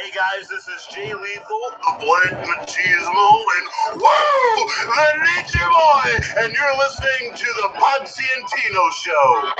Hey guys, this is Jay Lethal, the Blank Machismo, and woo, the Nature Boy, and you're listening to the Potsy and Tino Show.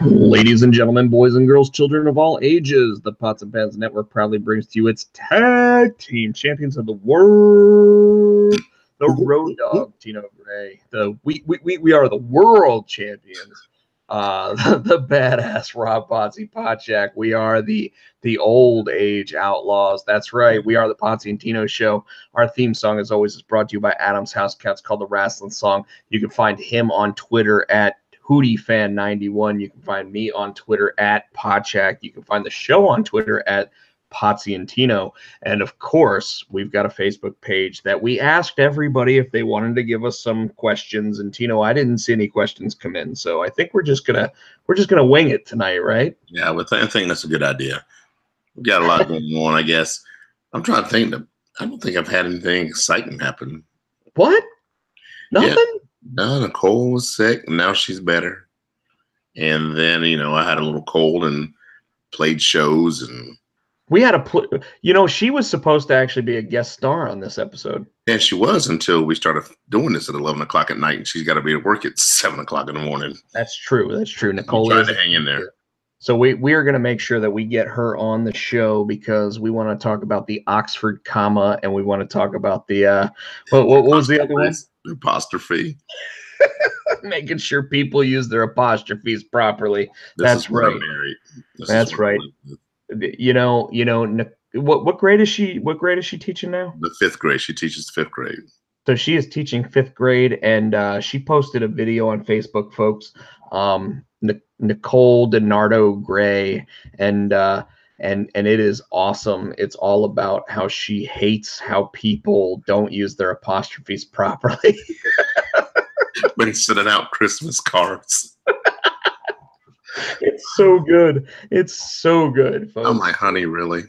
Ladies and gentlemen, boys and girls, children of all ages, the Pots and Pans Network proudly brings to you its tag team champions of the world, the Road Dogg, Tino Gray. We are the world champions. The badass Rob Potsy Potchak. We are the old age outlaws. That's right. We are the Potsy and Tino Show. Our theme song, as always, is brought to you by Adam's House Cats, called the Wrestling Song. You can find him on Twitter at HootieFan91. You can find me on Twitter at Potchak. You can find the show on Twitter at Potsy and Tino. And of course, we've got a Facebook page that we asked everybody if they wanted to give us some questions. And Tino, I didn't see any questions come in, so I think we're just gonna wing it tonight, right? Yeah, I think that's a good idea. We've got a lot going on, I guess. I'm trying to think. I don't think I've had anything exciting happen. What? Nothing? Yeah. No, Nicole was sick, and now she's better. And then, I had a little cold and played shows. And we had she was supposed to actually be a guest star on this episode. Yeah, she was, until we started doing this at 11 o'clock at night, and she's got to be at work at 7 o'clock in the morning. That's true. Nicole trying to hang in there. So we are going to make sure that we get her on the show, because we want to talk about the Oxford comma, and we want to talk about the what was the other one? Apostrophe. Making sure people use their apostrophes properly. That's right. That's right. What grade is she? What grade is she teaching now? The 5th grade. She teaches 5th grade. So she is teaching 5th grade, and she posted a video on Facebook, folks. Nicole DiNardo Gray, and it is awesome. It's all about how she hates how people don't use their apostrophes properly. When sending out Christmas cards. It's so good. It's so good, folks. I'm like, honey, really?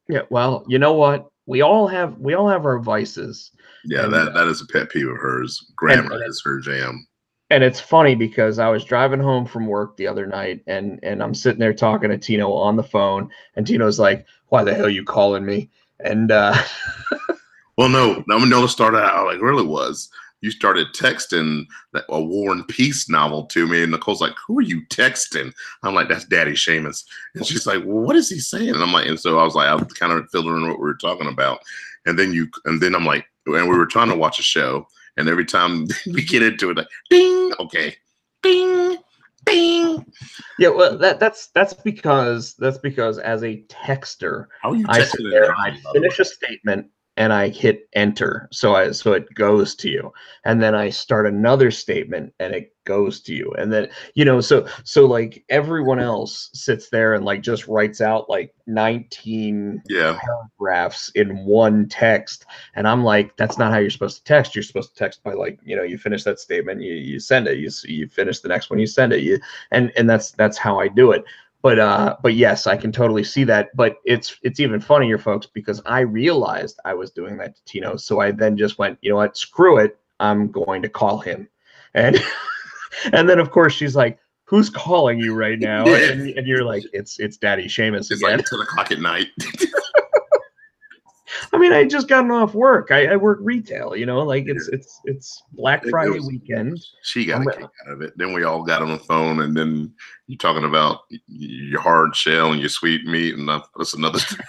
Yeah, well, you know what? We all have our vices. Yeah, that is a pet peeve of hers. Grammar is her jam. And it's funny, because I was driving home from work the other night, and I'm sitting there talking to Tino on the phone, and Tino's like, "Why the hell are you calling me?" And well, no, to start out, like, really was. You started texting a War and Peace novel to me, and Nicole's like, "Who are you texting?" I'm like, "That's Daddy Seamus." And she's like, "Well, what is he saying?" And I'm like, and so I was like, I was kind of filtering what we were talking about, and then I'm like, and we were trying to watch a show. And every time we get into it, like, ding, okay, ding, ding. Yeah, well, that's because as a texter, I sit there, I finish a statement, and I hit enter, so it goes to you, and then I start another statement, and it goes to you, and then so like everyone else sits there and like just writes out like 19 paragraphs in one text, and I'm like, that's not how you're supposed to text. You're supposed to text by, like, you finish that statement, you send it, you finish the next one, you send it, and that's how I do it. But yes, I can totally see that. But it's even funnier, folks, because I realized I was doing that to Tino. So I then just went, you know what, screw it, I'm going to call him. And and then of course she's like, "Who's calling you right now?" And you're like, it's Daddy Seamus again. Like 10 o'clock at night. I mean, I just gotten off work. I work retail, like it's Black Friday weekend. She got a kick out of it. Then we all got on the phone, and then you're talking about your hard shell and your sweet meat, and that's another thing.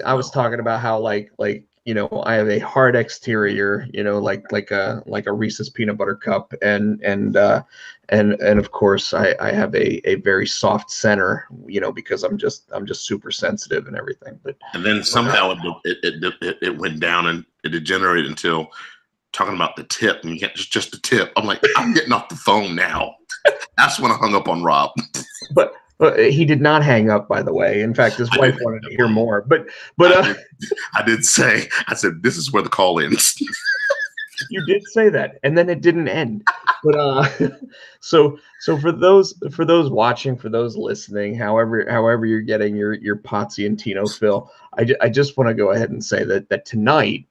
I was talking about how like I have a hard exterior, like a Reese's peanut butter cup, and of course I have a very soft center, because I'm just super sensitive and everything. And then somehow it went down, and it degenerated until talking about the tip, and you get just the tip. I'm like, I'm getting off the phone now. That's when I hung up on Rob. But he did not hang up, by the way. In fact, his wife wanted to hear more. But I did say, I said, this is where the call ends. You did say that, and then it didn't end. But so for those watching, for those listening, however you're getting your Potsy and Tino fill, I just want to go ahead and say that tonight,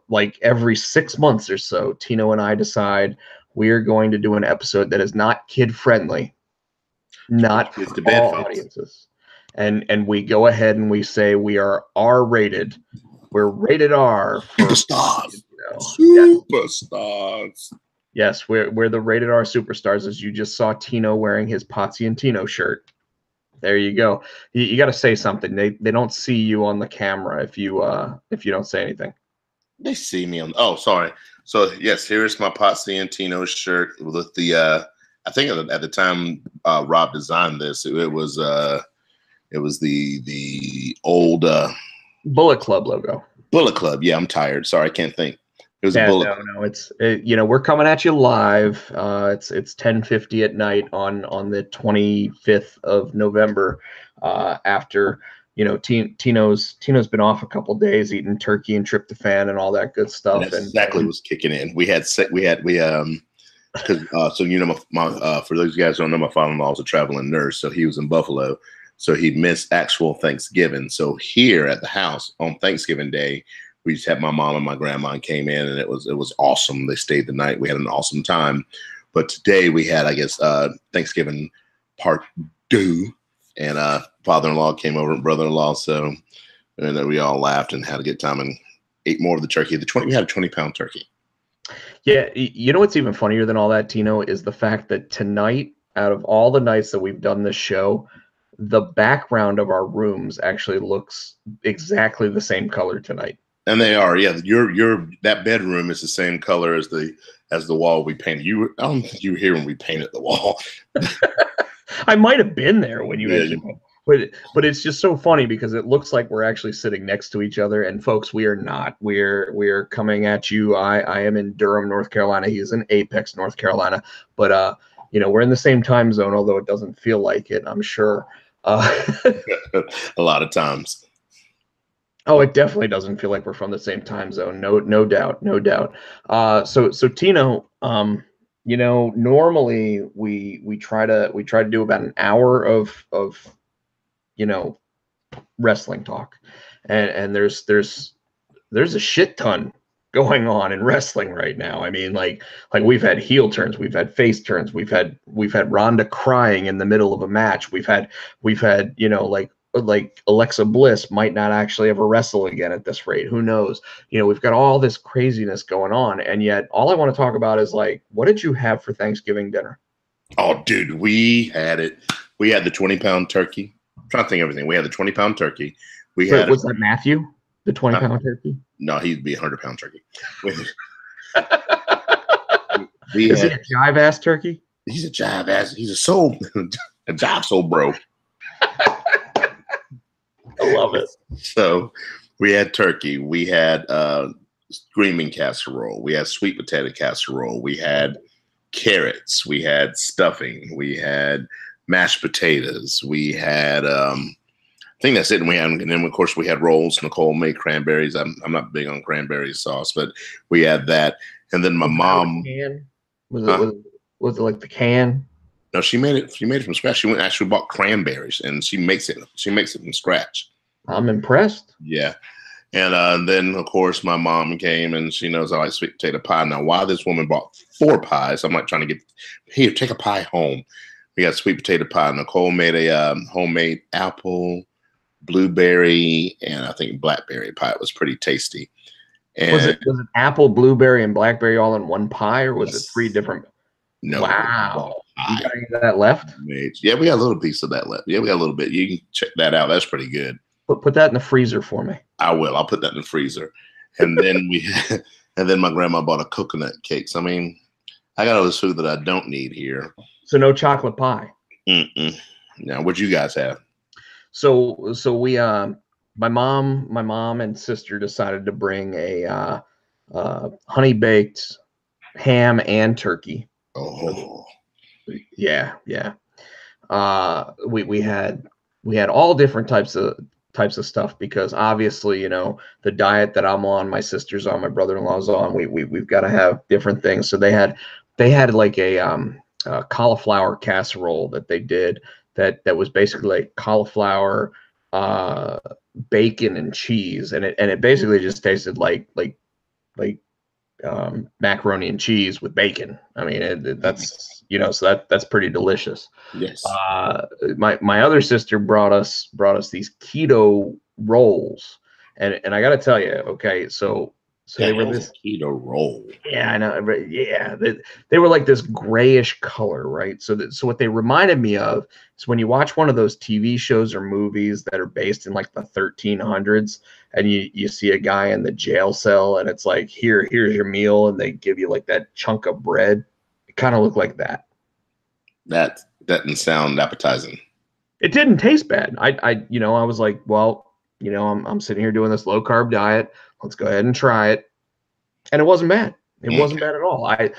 like every 6 months or so, Tino and I decide we are going to do an episode that is not kid friendly, not for all audiences, and we go ahead and we say we are R rated. We're rated R for superstars. Superstars. Yes, we're the rated R superstars, as you just saw Tino wearing his Potsy and Tino shirt. There you go. You got to say something. They don't see you on the camera if you don't say anything. They see me on. Oh, sorry. So yes, here's my Potsy and Tino shirt with the. I think at the time Rob designed this, it was the old Bullet Club logo. Bullet Club. Yeah, I'm tired. Sorry, I can't think. It was a Bullet Club. No, it's we're coming at you live. It's 10:50 at night on the 25th of November. After Tino's been off a couple days eating turkey and tryptophan and all that good stuff. That's exactly what's kicking in. Because so my for those guys who don't know, my father-in-law was a traveling nurse, so he was in Buffalo. So he missed actual Thanksgiving. So here at the house on Thanksgiving Day, we just had my mom and my grandma came in, and it was awesome. They stayed the night. We had an awesome time. But today we had, I guess, Thanksgiving part 2, and father-in-law came over and brother-in-law. So and then we all laughed and had a good time and ate more of the turkey. We had a 20-pound turkey. Yeah, you know what's even funnier than all that, Tino, is the fact that tonight, out of all the nights that we've done this show, the background of our rooms actually looks exactly the same color tonight. And they are, yeah. Your that bedroom is the same color as the wall we painted. I don't think you were here when we painted the wall. I might have been there when you but it's just so funny because it looks like we're actually sitting next to each other, and folks, we are not. We're coming at you. I am in Durham, North Carolina. He is in Apex, North Carolina. But we're in the same time zone, although it doesn't feel like it, I'm sure. A lot of times. Oh, it definitely doesn't feel like we're from the same time zone. No doubt. So Tino, normally we try to do about an hour of wrestling talk, and there's a shit ton going on in wrestling right now. I mean, like we've had heel turns, we've had face turns, we've had Ronda crying in the middle of a match. We've had like Alexa Bliss might not actually ever wrestle again at this rate. Who knows? We've got all this craziness going on, and yet all I want to talk about is like, what did you have for Thanksgiving dinner? Oh, dude, we had it. We had the 20-pound turkey. I'm trying to think of everything. We had the 20-pound turkey. Was that Matthew? The 20-pound turkey? No, he'd be a 100-pound turkey. Is he a jive ass turkey? He's a jive ass. He's a jive soul bro. I love it. So we had turkey. We had screaming casserole. We had sweet potato casserole. We had carrots. We had stuffing. We had mashed potatoes. We had I think that's it. And then of course we had rolls. Nicole made cranberries. I'm not big on cranberry sauce, but we had that. And then my mom was it like the can? No, she made it from scratch. She went actually bought cranberries and she makes it from scratch. I'm impressed. Yeah. And then of course my mom came and she knows I like sweet potato pie. Now, why this woman bought 4 pies, I'm like trying to here, take a pie home. We got sweet potato pie. Nicole made a homemade apple, blueberry, and I think blackberry pie. It was pretty tasty. And was it apple, blueberry, and blackberry all in one pie, or was it 3 different? No. Wow. You got any of that left? Yeah, we got a little piece of that left. Yeah, we got a little bit. You can check that out. That's pretty good. Put that in the freezer for me. I will. I'll put that in the freezer. And then and then my grandma bought a coconut cake. So I mean, I got all this food that I don't need here. So no chocolate pie. Now, what'd you guys have? So we my mom and sister decided to bring a honey baked ham and turkey. Oh. Yeah. We had all different types of types of stuff, because obviously, the diet that I'm on, my sister's on, my brother-in-law's on, we've got to have different things. So they had like a cauliflower casserole that they did that was basically like cauliflower, bacon and cheese, and it basically just tasted like macaroni and cheese with bacon. I mean, that's so that's pretty delicious. Yes. My other sister brought us these keto rolls, and I got to tell you, okay, so they were this keto roll. Yeah, I know. Yeah, they were like this grayish color, right? So what they reminded me of is when you watch one of those TV shows or movies that are based in like the 1300s, and you see a guy in the jail cell, and it's like, here's your meal, and they give you like that chunk of bread. It kind of looked like that. That doesn't sound appetizing. It didn't taste bad. I was like, well, I'm sitting here doing this low carb diet. Let's go ahead and try it. And it wasn't bad. It wasn't bad at all. I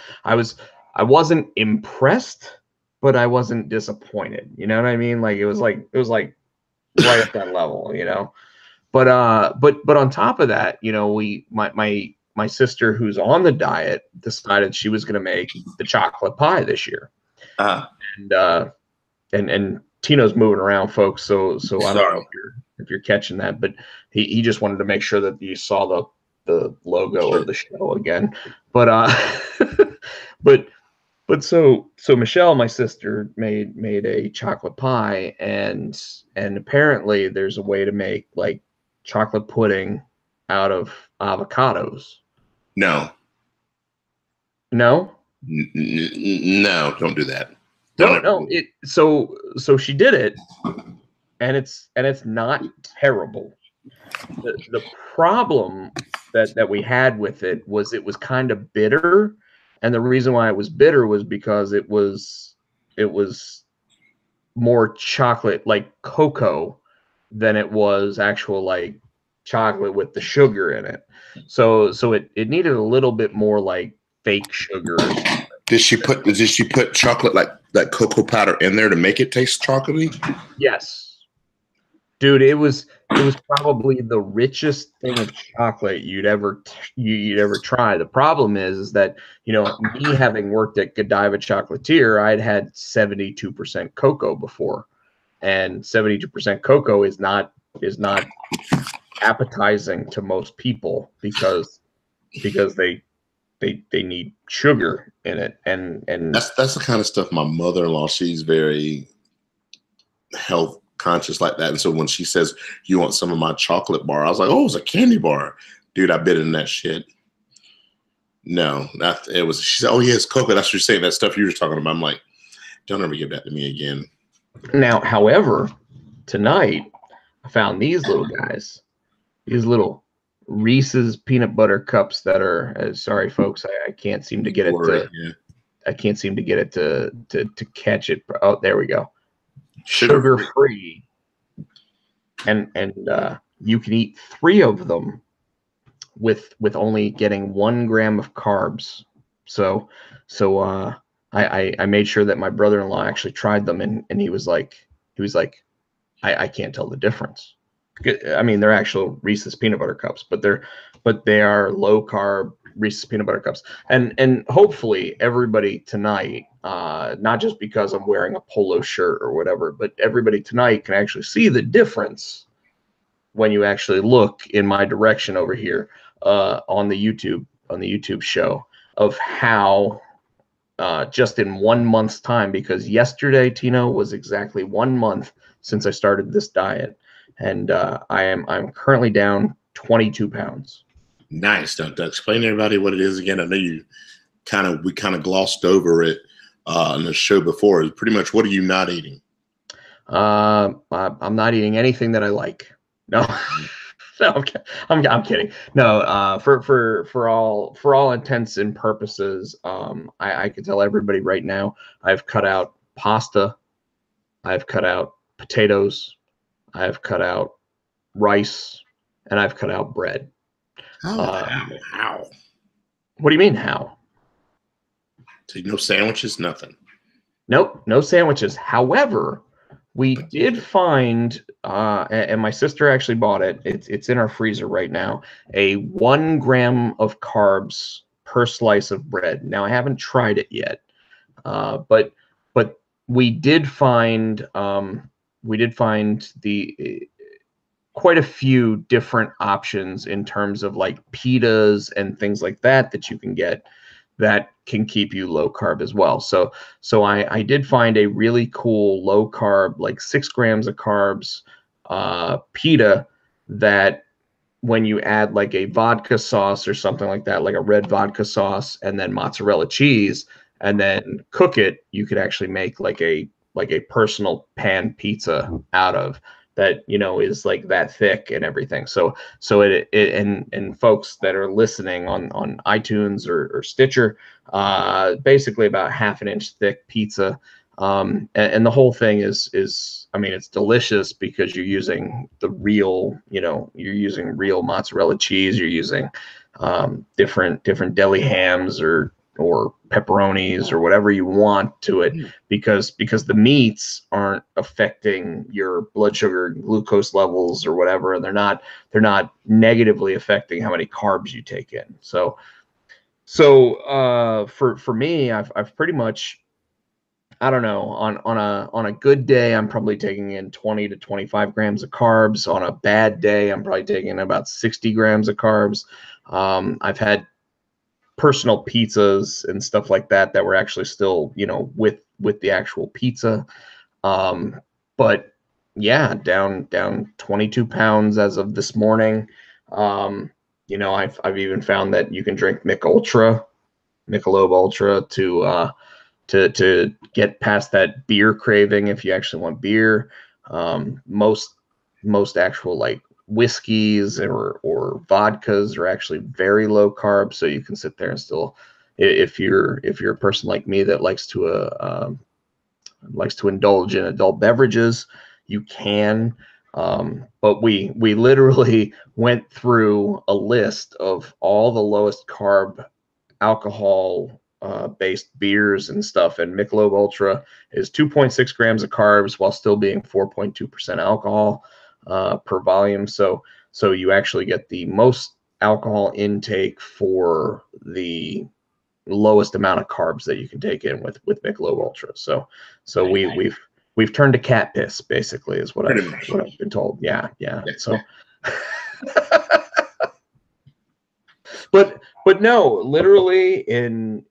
wasn't impressed, but I wasn't disappointed. You know what I mean? Like it was like right at that level, But on top of that, my sister, who's on the diet, decided she was going to make the chocolate pie this year. And Tino's moving around, folks. So I don't know if you're catching that, but he just wanted to make sure that you saw the logo of the show again. But so Michelle, my sister, made a chocolate pie, and apparently there's a way to make like chocolate pudding out of avocados. No, don't do that. No. So she did it, and it's not terrible. The problem that we had with it was kind of bitter, and the reason why it was bitter was because it was more chocolate, like cocoa, than it was actual like chocolate with the sugar in it. So it needed a little bit more like fake sugar. Did she put chocolate like cocoa powder in there to make it taste chocolatey? Yes. Dude, it was probably the richest thing of chocolate you'd ever try. The problem is that, me having worked at Godiva Chocolatier, I'd had 72% cocoa before, and 72% cocoa is not appetizing to most people because they need sugar in it, and that's the kind of stuff my mother-in-law, she's very health conscious like that. And so when she says, you want some of my chocolate bar, I was like, oh, it's a candy bar. Dude, I bit in that shit. No, it was, she said, oh yeah, it's cocoa. That's what you're saying, that stuff you were talking about. I'm like, don't ever give that to me again. Now, however, tonight I found these little guys, these little Reese's peanut butter cups that are, sorry folks, I can't seem to get it to, I can't seem to get it to catch it. Oh, there we go. Sugar free, and you can eat 3 of them with only getting 1 gram of carbs. So I made sure that my brother-in-law actually tried them, and he was like I can't tell the difference. I mean, they're actual Reese's peanut butter cups, but they are low carb Reese's peanut butter cups, and hopefully everybody tonight, not just because I'm wearing a polo shirt or whatever, but everybody tonight can actually see the difference when you actually look in my direction over here on the YouTube show, of how just in 1 month's time, because yesterday, Tino, was exactly 1 month since I started this diet, and I'm currently down 22 pounds. Nice. Now, explain to everybody what it is again. I know we kind of glossed over it on the show before. It's pretty much, what are you not eating? I'm not eating anything that I like. No, no, I'm kidding. No, for all intents and purposes, I can tell everybody right now, I've cut out pasta, I've cut out potatoes, I've cut out rice, and I've cut out bread. How? What do you mean, how? So no sandwiches, nothing? Nope, no sandwiches. However, We did find, and my sister actually bought it. It's in our freezer right now. A 1 gram of carbs per slice of bread. Now I haven't tried it yet, but we did find the quite a few different options in terms of like pitas and things like that you can get that can keep you low carb as well. So I did find a really cool low carb, like 6 grams of carbs, pita that when you add like a vodka sauce or something like that, like a red vodka sauce and then mozzarella cheese and then cook it, you could actually make like a personal pan pizza out of that, you know, is like that thick and everything. So it and folks that are listening on iTunes or Stitcher, basically about 1/2 inch thick pizza. And the whole thing is, I mean, it's delicious because you're using the real, you know, you're using real mozzarella cheese, you're using different deli hams or pepperonis or whatever you want to it, because the meats aren't affecting your blood sugar and glucose levels or whatever, and they're not negatively affecting how many carbs you take in. So for me, I've pretty much, I don't know, on a good day, I'm probably taking in 20 to 25 grams of carbs. On a bad day, I'm probably taking in about 60 grams of carbs. I've had personal pizzas and stuff like that were actually still, you know, with the actual pizza. But yeah, down 22 pounds as of this morning. You know, I've even found that you can drink Michelob Ultra to get past that beer craving if you actually want beer. Most actual like whiskeys or vodkas are actually very low carb, so you can sit there and still, if you're a person like me that likes to indulge in adult beverages, you can. But we literally went through a list of all the lowest carb alcohol based beers and stuff, and Michelob Ultra is 2.6 grams of carbs while still being 4.2% alcohol per volume. So you actually get the most alcohol intake for the lowest amount of carbs that you can take in with Michelob Ultra. So we've turned to cat piss, basically, is what I've been told. Yeah. So but no, literally in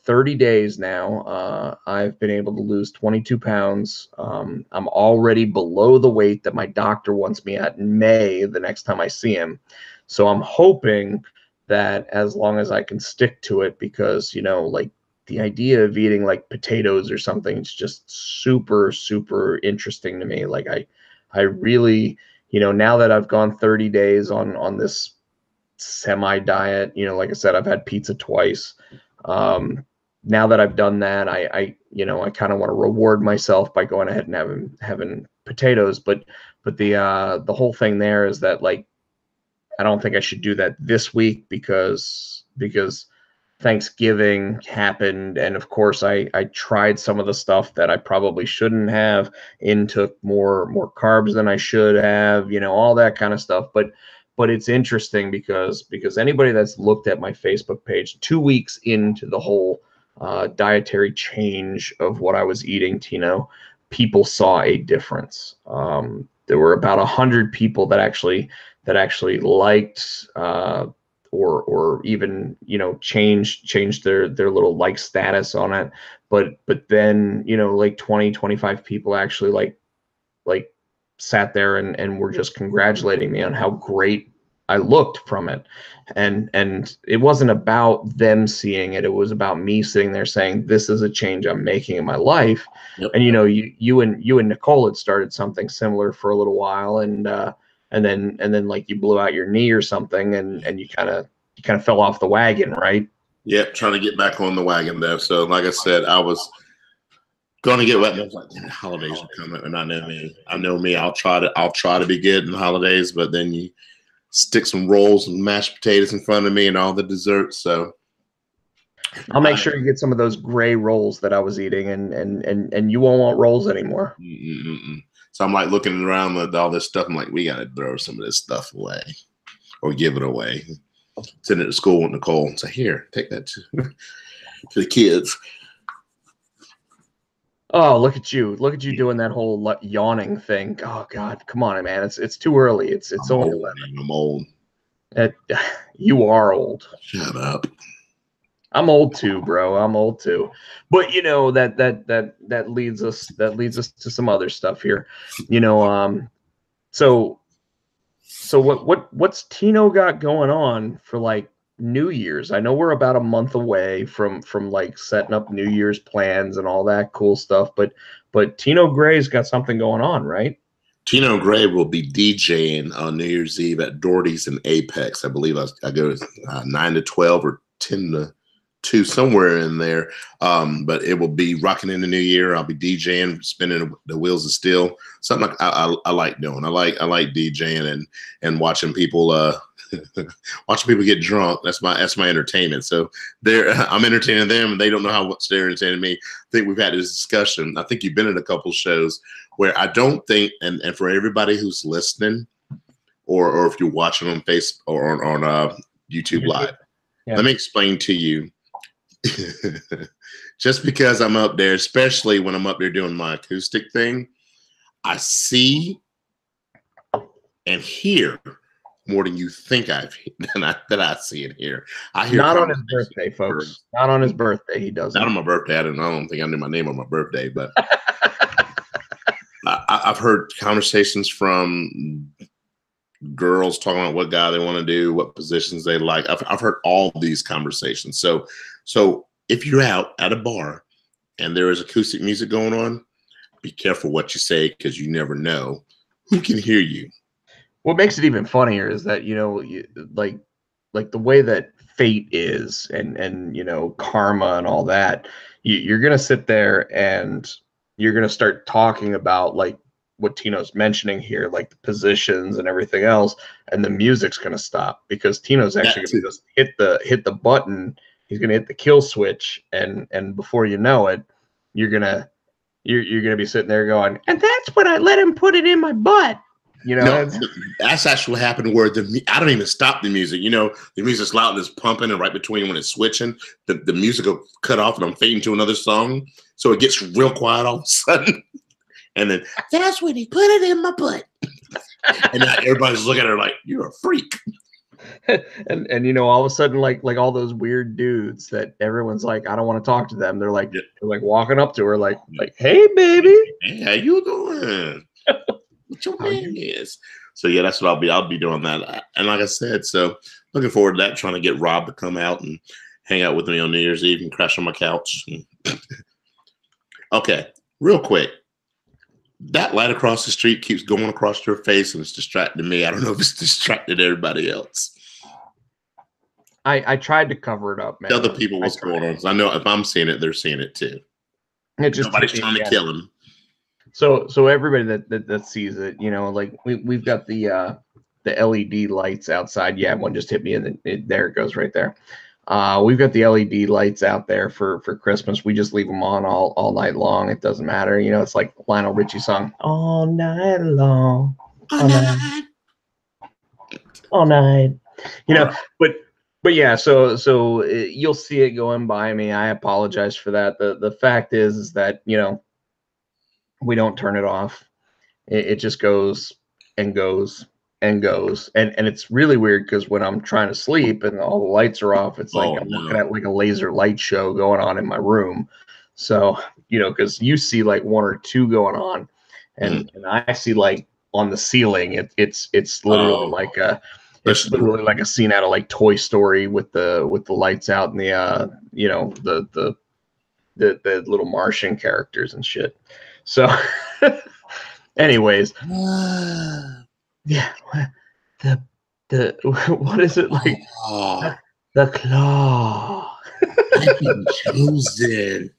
30 days now, I've been able to lose 22 pounds. I'm already below the weight that my doctor wants me at in May, the next time I see him. So I'm hoping that as long as I can stick to it, because, you know, like the idea of eating like potatoes or something is just super, super interesting to me. Like I really, you know, now that I've gone 30 days on this semi diet, you know, like I said, I've had pizza twice. Now that I've done that, I kind of want to reward myself by going ahead and having potatoes. But the whole thing there is that, like, I don't think I should do that this week because Thanksgiving happened, and of course I tried some of the stuff that I probably shouldn't have, took more carbs than I should have, you know, all that kind of stuff. But it's interesting because anybody that's looked at my Facebook page 2 weeks into the whole dietary change of what I was eating, Tino, people saw a difference. There were about 100 people that actually liked or even, you know, changed their little like status on it. But then, you know, like 20-25 people actually like sat there and were just congratulating me on how great I looked from it. And it wasn't about them seeing it. It was about me sitting there saying, this is a change I'm making in my life. Yep. And, you know, you and Nicole had started something similar for a little while. And then like you blew out your knee or something, and you kind of fell off the wagon, right? Yep. Trying to get back on the wagon there. So like I said, I was going to get wet. And I was like, the holidays are coming, and I know me. I'll try to be good in the holidays, but then you stick some rolls and mashed potatoes in front of me and all the desserts. So I'll make sure you get some of those gray rolls that I was eating, and you won't want rolls anymore. So I'm like looking around at all this stuff. I'm like, we got to throw some of this stuff away or give it away. Send it to school with Nicole and say, here, take that to the kids. Oh, look at you doing that whole yawning thing. Oh God, come on, man. It's too early. It's only 11. I'm old. You are old. Shut up. I'm old too, bro. I'm old too. But you know that leads us to some other stuff here. You know, so what's Tino got going on for like New Year's? I know we're about a month away from like setting up New Year's plans and all that cool stuff, but Tino Gray's got something going on, right? Tino Gray will be DJing on New Year's Eve at Doherty's in Apex. I believe I go 9 to 12 or 10 to 2, somewhere in there. But it will be rocking in the new year. I'll be DJing, spinning the wheels of steel. Something like I like doing. I like DJing and watching people watching people get drunk. That's my entertainment. So I'm entertaining them, and they don't know how much they're entertaining me. I think we've had this discussion. I think you've been in a couple shows where I don't think, and for everybody who's listening, or if you're watching on Facebook or on YouTube Live, let me explain to you. Just because I'm up there, especially when I'm up there doing my acoustic thing, I see and hear more than you think that I see and hear. I hear not on his birthday, folks. Not on his birthday. He doesn't. Not on my birthday. I don't think I knew my name on my birthday, but I've heard conversations from girls talking about what guy they want to do, what positions they like. I've heard all these conversations. So if you're out at a bar and there is acoustic music going on, be careful what you say, because you never know who can hear you. What makes it even funnier is that, you know, like the way that fate is and you know, karma and all that, you're going to sit there and you're going to start talking about like what Tino's mentioning here, like the positions and everything else, and the music's going to stop because Tino's actually going to just hit the button. He's going to hit the kill switch, and before you know it, you're gonna be sitting there going, and that's when I let him put it in my butt. You know, no, that's actually what happened where I don't even stop the music. You know, the music's loud and it's pumping, and right between when it's switching, the music will cut off and I'm fading to another song. So it gets real quiet all of a sudden. And then that's when he put it in my butt. And now everybody's looking at her like, you're a freak. and you know, all of a sudden, like all those weird dudes that everyone's like, I don't want to talk to them. They're like walking up to her like, hey baby, hey, how you doing? What your name is? So yeah, that's what I'll be doing that. And like I said, so looking forward to that, trying to get Rob to come out and hang out with me on New Year's Eve and crash on my couch. Okay, real quick. That light across the street keeps going across your face and it's distracting me. I don't know if it's distracted everybody else. I tried to cover it up, man. Tell the people what's going on, because I know if I'm seeing it, they're seing it too. Nobody's trying to kill him. So everybody that sees it, you know, like we've got the LED lights outside. Yeah, one just hit me, and there it goes right there. We've got the LED lights out there for Christmas. We just leave them on all night long. It doesn't matter. You know, it's like Lionel Richie song, all night long, all night. You know, but yeah, so you'll see it going by me. I apologize for that. The fact is that, you know, we don't turn it off. It just goes and goes and goes, and it's really weird because when I'm trying to sleep and all the lights are off, it's like I'm looking at like a laser light show going on in my room. So, you know, because you see like one or two going on, and I see like on the ceiling, it's literally like literally like a scene out of like Toy Story with the lights out and the you know, the little Martian characters and shit. So anyways, yeah, the what is it like? The claw. I've been chosen.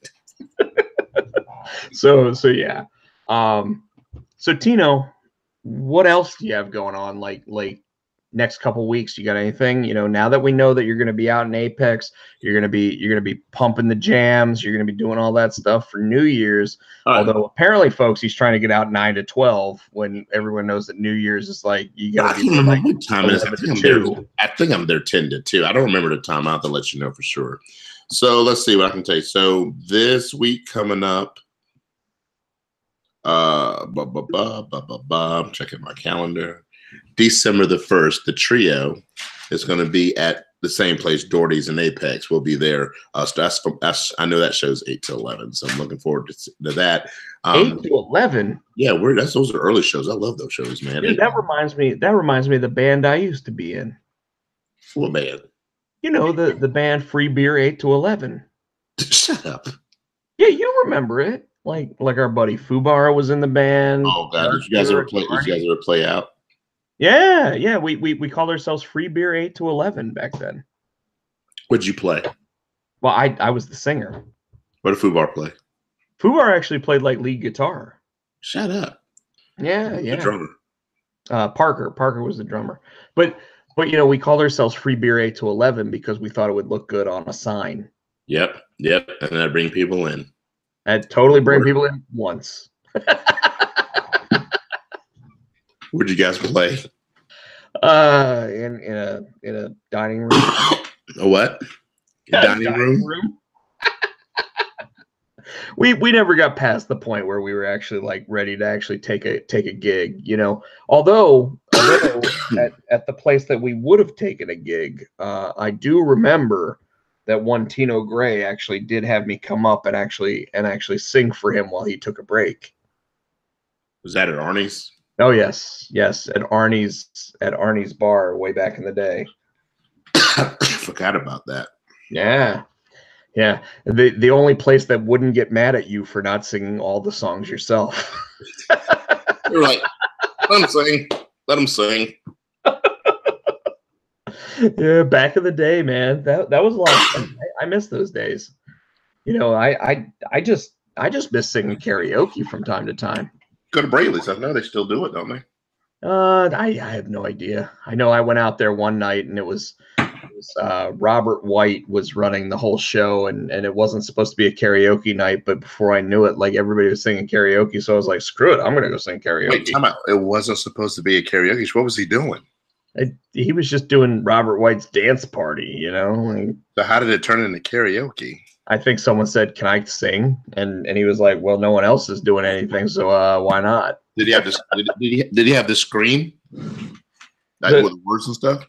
So yeah. So Tino, what else do you have going on? Like next couple weeks, you got anything? Now that we know that you're going to be out in Apex, you're going to be pumping the jams, you're going to be doing all that stuff for New Year's. Although apparently, folks, he's trying to get out 9 to 12 when everyone knows that New Year's is like you got to be there like what time it is. I think I'm there 10 to 2. I don't remember the time. I'll have to let you know for sure. So let's see what I can tell you. So this week coming up, I'm checking my calendar. December the 1st, the trio is going to be at the same place, Doherty's and Apex. We'll be there. I know that show's 8 to 11, so I'm looking forward to that. 8 to 11. Yeah, those are early shows. I love those shows, man. Dude, that reminds me of the band I used to be in. What band? The band Free Beer 8 to 11. Shut up. Yeah, you remember it. Like our buddy Fubar was in the band. Oh God, did you guys ever play out? Yeah. We called ourselves Free Beer 8 to 11 back then. What'd you play? Well, I was the singer. What did Fubar play? Fubar actually played like lead guitar. Shut up. Yeah. The drummer. Parker was the drummer. But we called ourselves Free Beer 8 to 11 because we thought it would look good on a sign. Yep. And that'd bring people in. I'd totally bring people in once. Where'd you guys play? In a dining room. A what? Dining room? We never got past the point where we were actually like ready to actually take a gig, Although at the place that we would have taken a gig, I do remember that one Tino Gray actually did have me come up and actually sing for him while he took a break. Was that at Arnie's? Oh yes, at Arnie's bar way back in the day. Forgot about that. Yeah. The only place that wouldn't get mad at you for not singing all the songs yourself. You're like, let him sing. Yeah, back in the day, man. That was a lot of fun. I miss those days. I just miss singing karaoke from time to time. Go to Brayley's. I know they still do it, don't they? I have no idea. I know I went out there one night and it was Robert White was running the whole show and it wasn't supposed to be a karaoke night, but before I knew it, like everybody was singing karaoke, so I was like, screw it, I'm gonna go sing karaoke. Wait, time out. It wasn't supposed to be a karaoke show. What was he doing? He was just doing Robert White's dance party, So how did it turn into karaoke? I think someone said, "Can I sing?" And he was like, "Well, no one else is doing anything, so why not?" Did he have this? Did he have the screen? Like with words and stuff?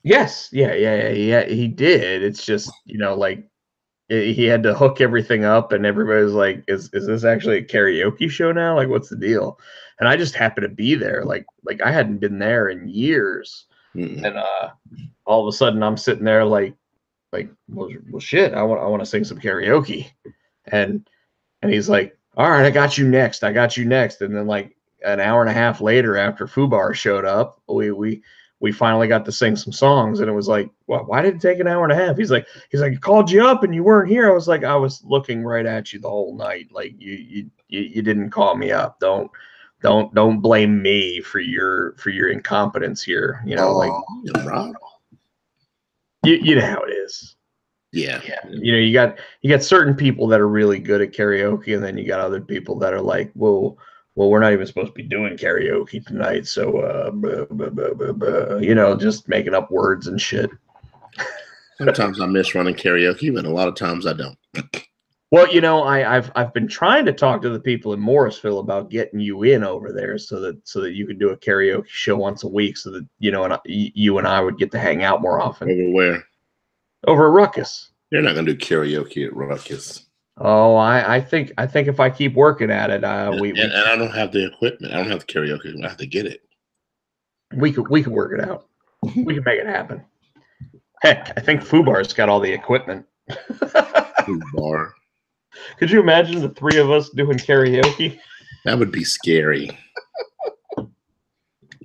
Yes, yeah. He did. It's just he had to hook everything up, and everybody was like, "Is this actually a karaoke show now? Like, what's the deal?" And I just happened to be there. Like I hadn't been there in years, and all of a sudden I'm sitting there like, well shit, I want to sing some karaoke, and he's like, all right, I got you next, and then like an hour and a half later, after Fubar showed up, we finally got to sing some songs, and it was like, why did it take an hour and a half? He's like, I called you up and you weren't here. I was like, I was looking right at you the whole night. Like you didn't call me up. Don't blame me for your incompetence here. You know how it is. Yeah. You got certain people that are really good at karaoke, and then you got other people that are like, well, we're not even supposed to be doing karaoke tonight, so just making up words and shit. Sometimes I miss running karaoke, but a lot of times I don't. Well, I've been trying to talk to the people in Morrisville about getting you in over there so that you could do a karaoke show once a week, so that you and I would get to hang out more often. Over where? Over at Ruckus. You're not gonna do karaoke at Ruckus. Oh, I think if I keep working at it, and I don't have the equipment. I don't have the karaoke. I have to get it. We could work it out. We can make it happen. Heck, I think Fubar's got all the equipment. Fubar. Could you imagine the three of us doing karaoke? That would be scary. Oh,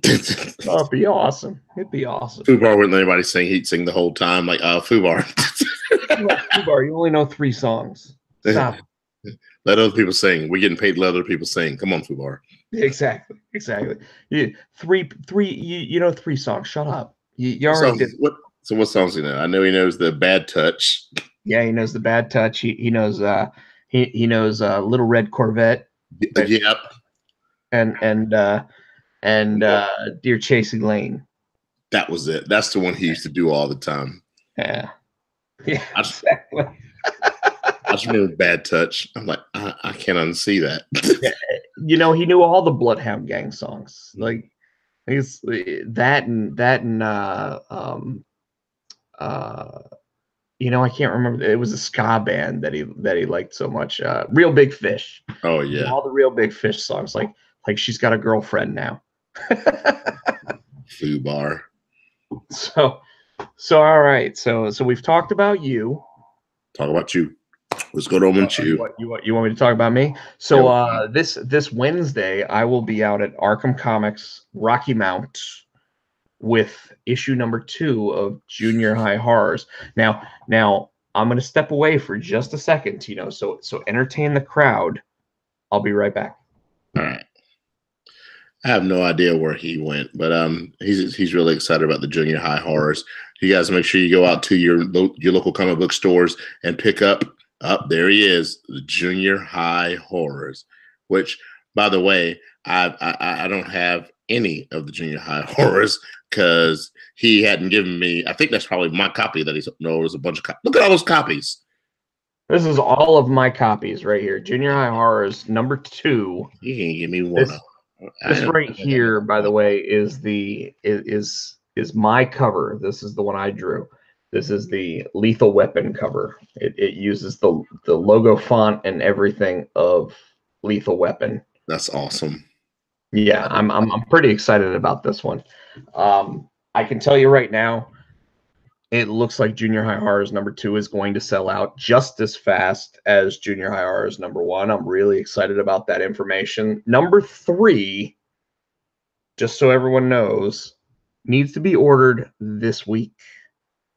it'd be awesome. It'd be awesome. Fubar wouldn't let anybody sing. He'd sing the whole time. Like, Fubar. Fubar, you only know 3 songs. Stop. Let other people sing. We're getting paid to let other people sing. Come on, Fubar. Exactly. Three. You know 3 songs. Shut up. You already did. So what songs do you know? I know he knows the Bad Touch. Yeah, he knows the Bad Touch. He knows he knows Little Red Corvette. Yep. And Dear Chasing Lane. That was it. That's the one he used to do all the time. Yeah. Exactly. I just remember Bad Touch. I'm like, I can't unsee that. You know, he knew all the Bloodhound Gang songs. Like he's that and you know, I can't remember. It was a ska band that he liked so much. Real Big Fish. Oh yeah, all the Real Big Fish songs. Like She's Got a Girlfriend Now. Fubar. So all right. So we've talked about you. Talk about you. Let's go to you. You want me to talk about me? So this Wednesday I will be out at Arkham Comics Rocky Mount with issue number 2 of Junior High Horrors. Now I'm going to step away for just a second, Tino. So entertain the crowd. I'll be right back. All right. I have no idea where he went, but he's really excited about the Junior High Horrors. You guys make sure you go out to your local comic book stores and pick up. There he is, the Junior High Horrors. Which, by the way, I don't have any of the Junior High Horrors because he hadn't given me. I think that's probably my copy that he's. No, there's a bunch of. Look at all those copies. This is all of my copies right here. Junior High Horrors number 2. You can give me one. This right here, by the way, is my cover. This is the one I drew. This is the Lethal Weapon cover. It uses the logo font and everything of Lethal Weapon. That's awesome. Yeah, I'm pretty excited about this one. I can tell you right now, it looks like Junior High Horrors number 2 is going to sell out just as fast as Junior High Horrors number 1. I'm really excited about that information. Number 3, just so everyone knows, needs to be ordered this week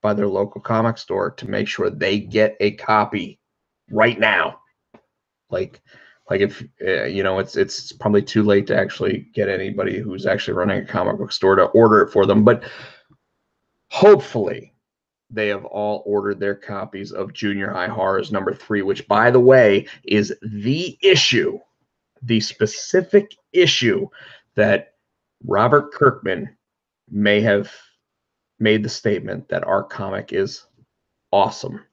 by their local comic store to make sure they get a copy right now. Like if you know, it's probably too late to actually get anybody who's actually running a comic book store to order it for them, but hopefully they have all ordered their copies of Junior High Horrors number 3, which, by the way, is the specific issue that Robert Kirkman may have made the statement that our comic is awesome.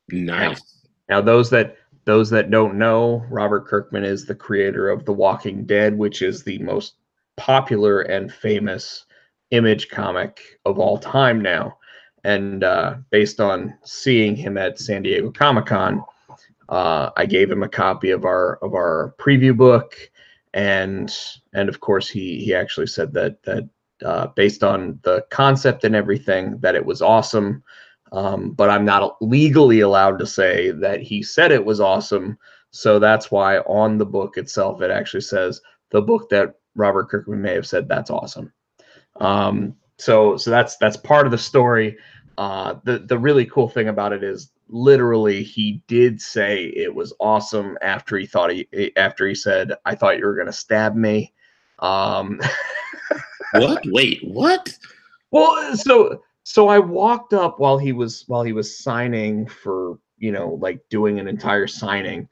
Nice. Now those that don't know, Robert Kirkman is the creator of The Walking Dead, which is the most popular and famous Image comic of all time now. And based on seeing him at San Diego Comic-Con, I gave him a copy of our preview book, and of course he actually said that based on the concept and everything, that it was awesome. But I'm not legally allowed to say that he said it was awesome, so that's why on the book itself it actually says the book that Robert Kirkman may have said that's awesome. So that's part of the story. The really cool thing about it is literally he did say it was awesome after he said, "I thought you were going to stab me." What? Wait, what? Well, so I walked up while he was signing for, you know, like doing an entire signing,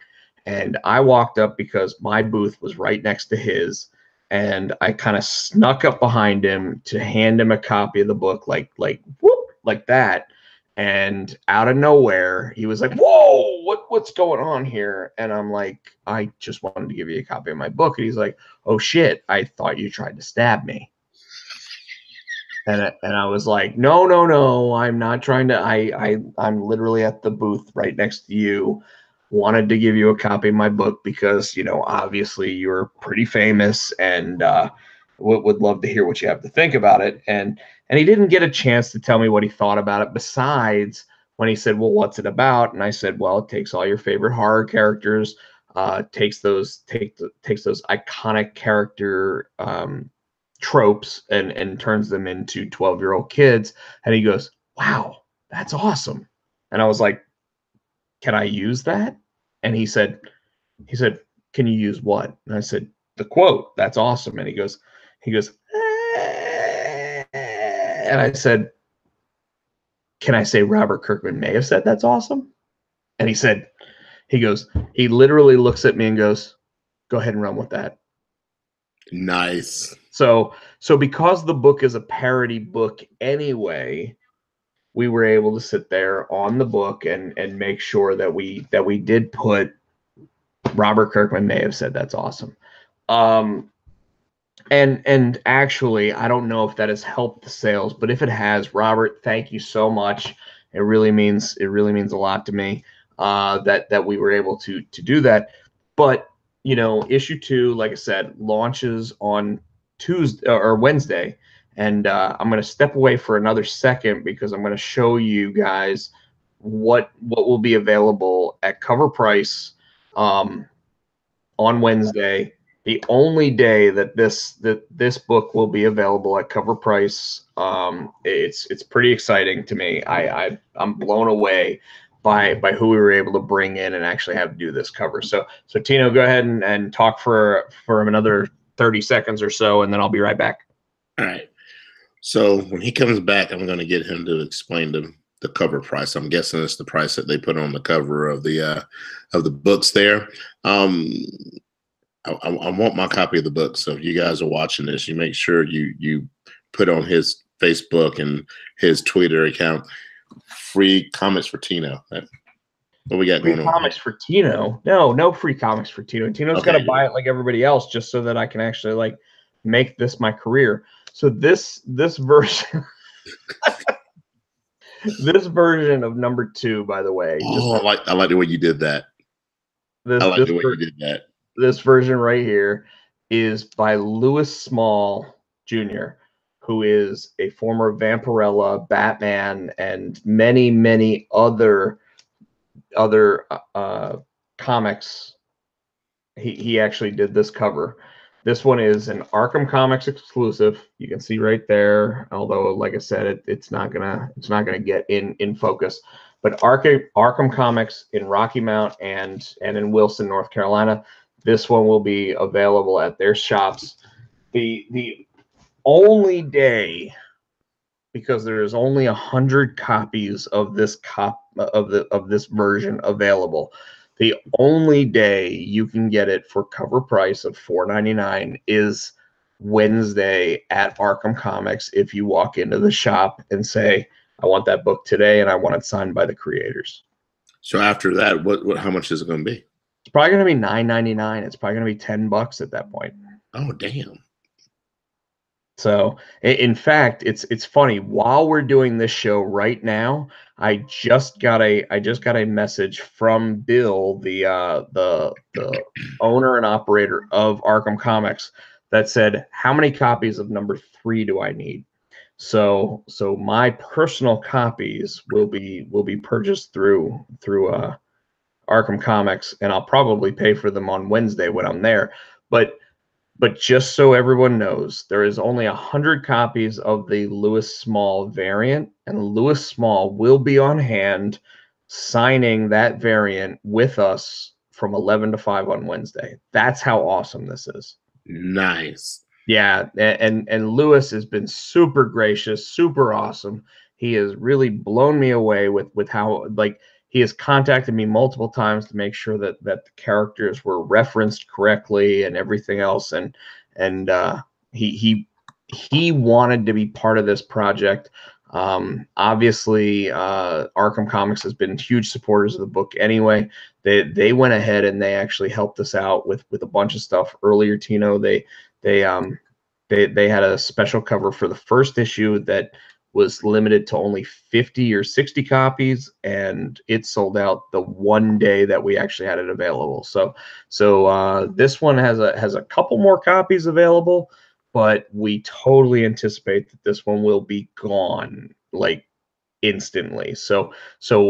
and I walked up because my booth was right next to his. And I kind of snuck up behind him to hand him a copy of the book, like whoop, like that. And out of nowhere, he was like, "Whoa, what's going on here?" And I'm like, "I just wanted to give you a copy of my book." And he's like, "Oh shit, I thought you tried to stab me." And I was like, "No, I'm not trying to. I'm literally at the booth right next to you. Wanted to give you a copy of my book because, you know, obviously you're pretty famous and would love to hear what you have to think about it." And he didn't get a chance to tell me what he thought about it, besides when he said, "Well, what's it about?" And I said, "Well, it takes all your favorite horror characters, takes those iconic character tropes and turns them into 12-year-old kids." And he goes, "Wow, that's awesome." And I was like, "Can I use that?" And he said, He said, "Can you use what?" And I said, "The quote. That's awesome." And he goes, and I said, "Can I say Robert Kirkman may have said that's awesome?" And he literally looks at me and goes, "Go ahead and run with that." Nice. So because the book is a parody book anyway, we were able to sit there on the book and make sure that we did put Robert Kirkman may have said that's awesome. And actually, I don't know if that has helped the sales, but if it has, Robert, thank you so much. It really means a lot to me that we were able to do that. But issue 2, like I said, launches on Tuesday or Wednesday, and I'm going to step away for another second because I'm going to show you guys what will be available at cover price on Wednesday. The only day that this book will be available at cover price. It's pretty exciting to me. I'm blown away by who we were able to bring in and actually have to do this cover. So Tino, go ahead and talk for another 30 seconds or so, and then I'll be right back. All right. So when he comes back, I'm going to get him to explain the cover price. I'm guessing it's the price that they put on the cover of the books there. I want my copy of the book. So if you guys are watching this, you make sure you put on his Facebook and his Twitter account free comics for Tino. What we got free going on? Free comics for Tino? No free comics for Tino. Tino's got to buy it like everybody else just so that I can actually like make this my career. So this version, this version of number 2, by the way. I like the way you did that. I like the way you did that. This version right here is by Louis Small Jr., who is a former Vampirella, Batman, and many other comics. He actually did this cover. This one is an Arkham Comics exclusive. You can see right there. Although, like I said, it's not gonna get in focus. But Arkham Comics in Rocky Mount and in Wilson, North Carolina. This one will be available at their shops. The only day, because there is only 100 copies of this of this version available. The only day you can get it for cover price of $4.99 is Wednesday at Arkham Comics. If you walk into the shop and say, "I want that book today, and I want it signed by the creators." So after that, what how much is it going to be? It's probably going to be $9.99. It's probably going to be $10 at that point. Oh, damn. So, in fact, it's funny. While we're doing this show right now, I just got a message from Bill, the owner and operator of Arkham Comics, that said, "How many copies of number 3 do I need?" So my personal copies will be purchased through Arkham Comics, and I'll probably pay for them on Wednesday when I'm there. But just so everyone knows, there is only 100 copies of the Louis Small variant, and Louis Small will be on hand signing that variant with us from 11 to 5 on Wednesday. That's how awesome this is. Nice. Yeah, and Louis has been super gracious, super awesome. He has really blown me away with how, like, he has contacted me multiple times to make sure that the characters were referenced correctly and everything else. And he wanted to be part of this project. Obviously, Arkham Comics has been huge supporters of the book anyway. They went ahead and they actually helped us out with a bunch of stuff earlier. Tino, they had a special cover for the first issue that was limited to only 50 or 60 copies, and it sold out the one day that we actually had it available. So this one has a couple more copies available, but we totally anticipate that this one will be gone like instantly. So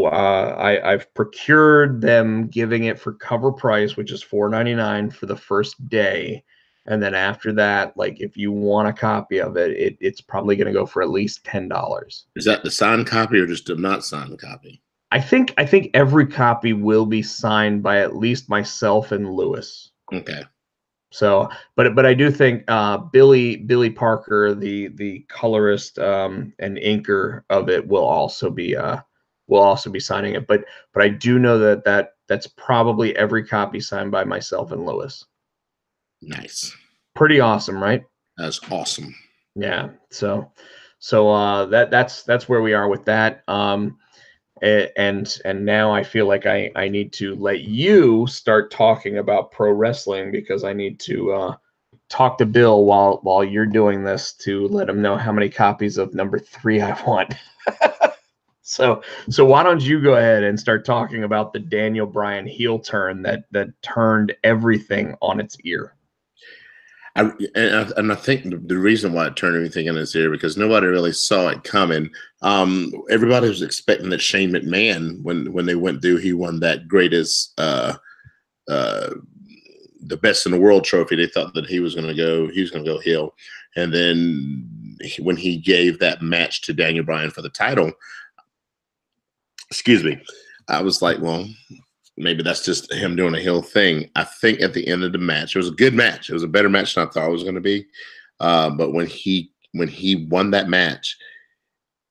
I've procured them, giving it for cover price, which is $4.99 for the first day. And then after that, like, if you want a copy of it's probably going to go for at least $10. Is that the signed copy or just a not signed copy? I think every copy will be signed by at least myself and Lewis. Okay. So, but I do think Billy Parker, the colorist and inker of it, will also be signing it. But I do know that's probably every copy signed by myself and Lewis. Nice. Pretty awesome, right? That's awesome. Yeah. So that's where we are with that. And now I feel like I need to let you start talking about pro wrestling, because I need to talk to Bill while you're doing this to let him know how many copies of number 3 I want. So why don't you go ahead and start talking about the Daniel Bryan heel turn that turned everything on its ear. And I think the reason why it turned everything in its ear, because nobody really saw it coming. Everybody was expecting that Shane McMahon, when they went through, he won that greatest, the best in the world trophy. They thought that he was going to go heel, and then when he gave that match to Daniel Bryan for the title, excuse me, I was like, well, maybe that's just him doing a heel thing. I think at the end of the match, it was a good match. It was a better match than I thought it was going to be. But when he won that match,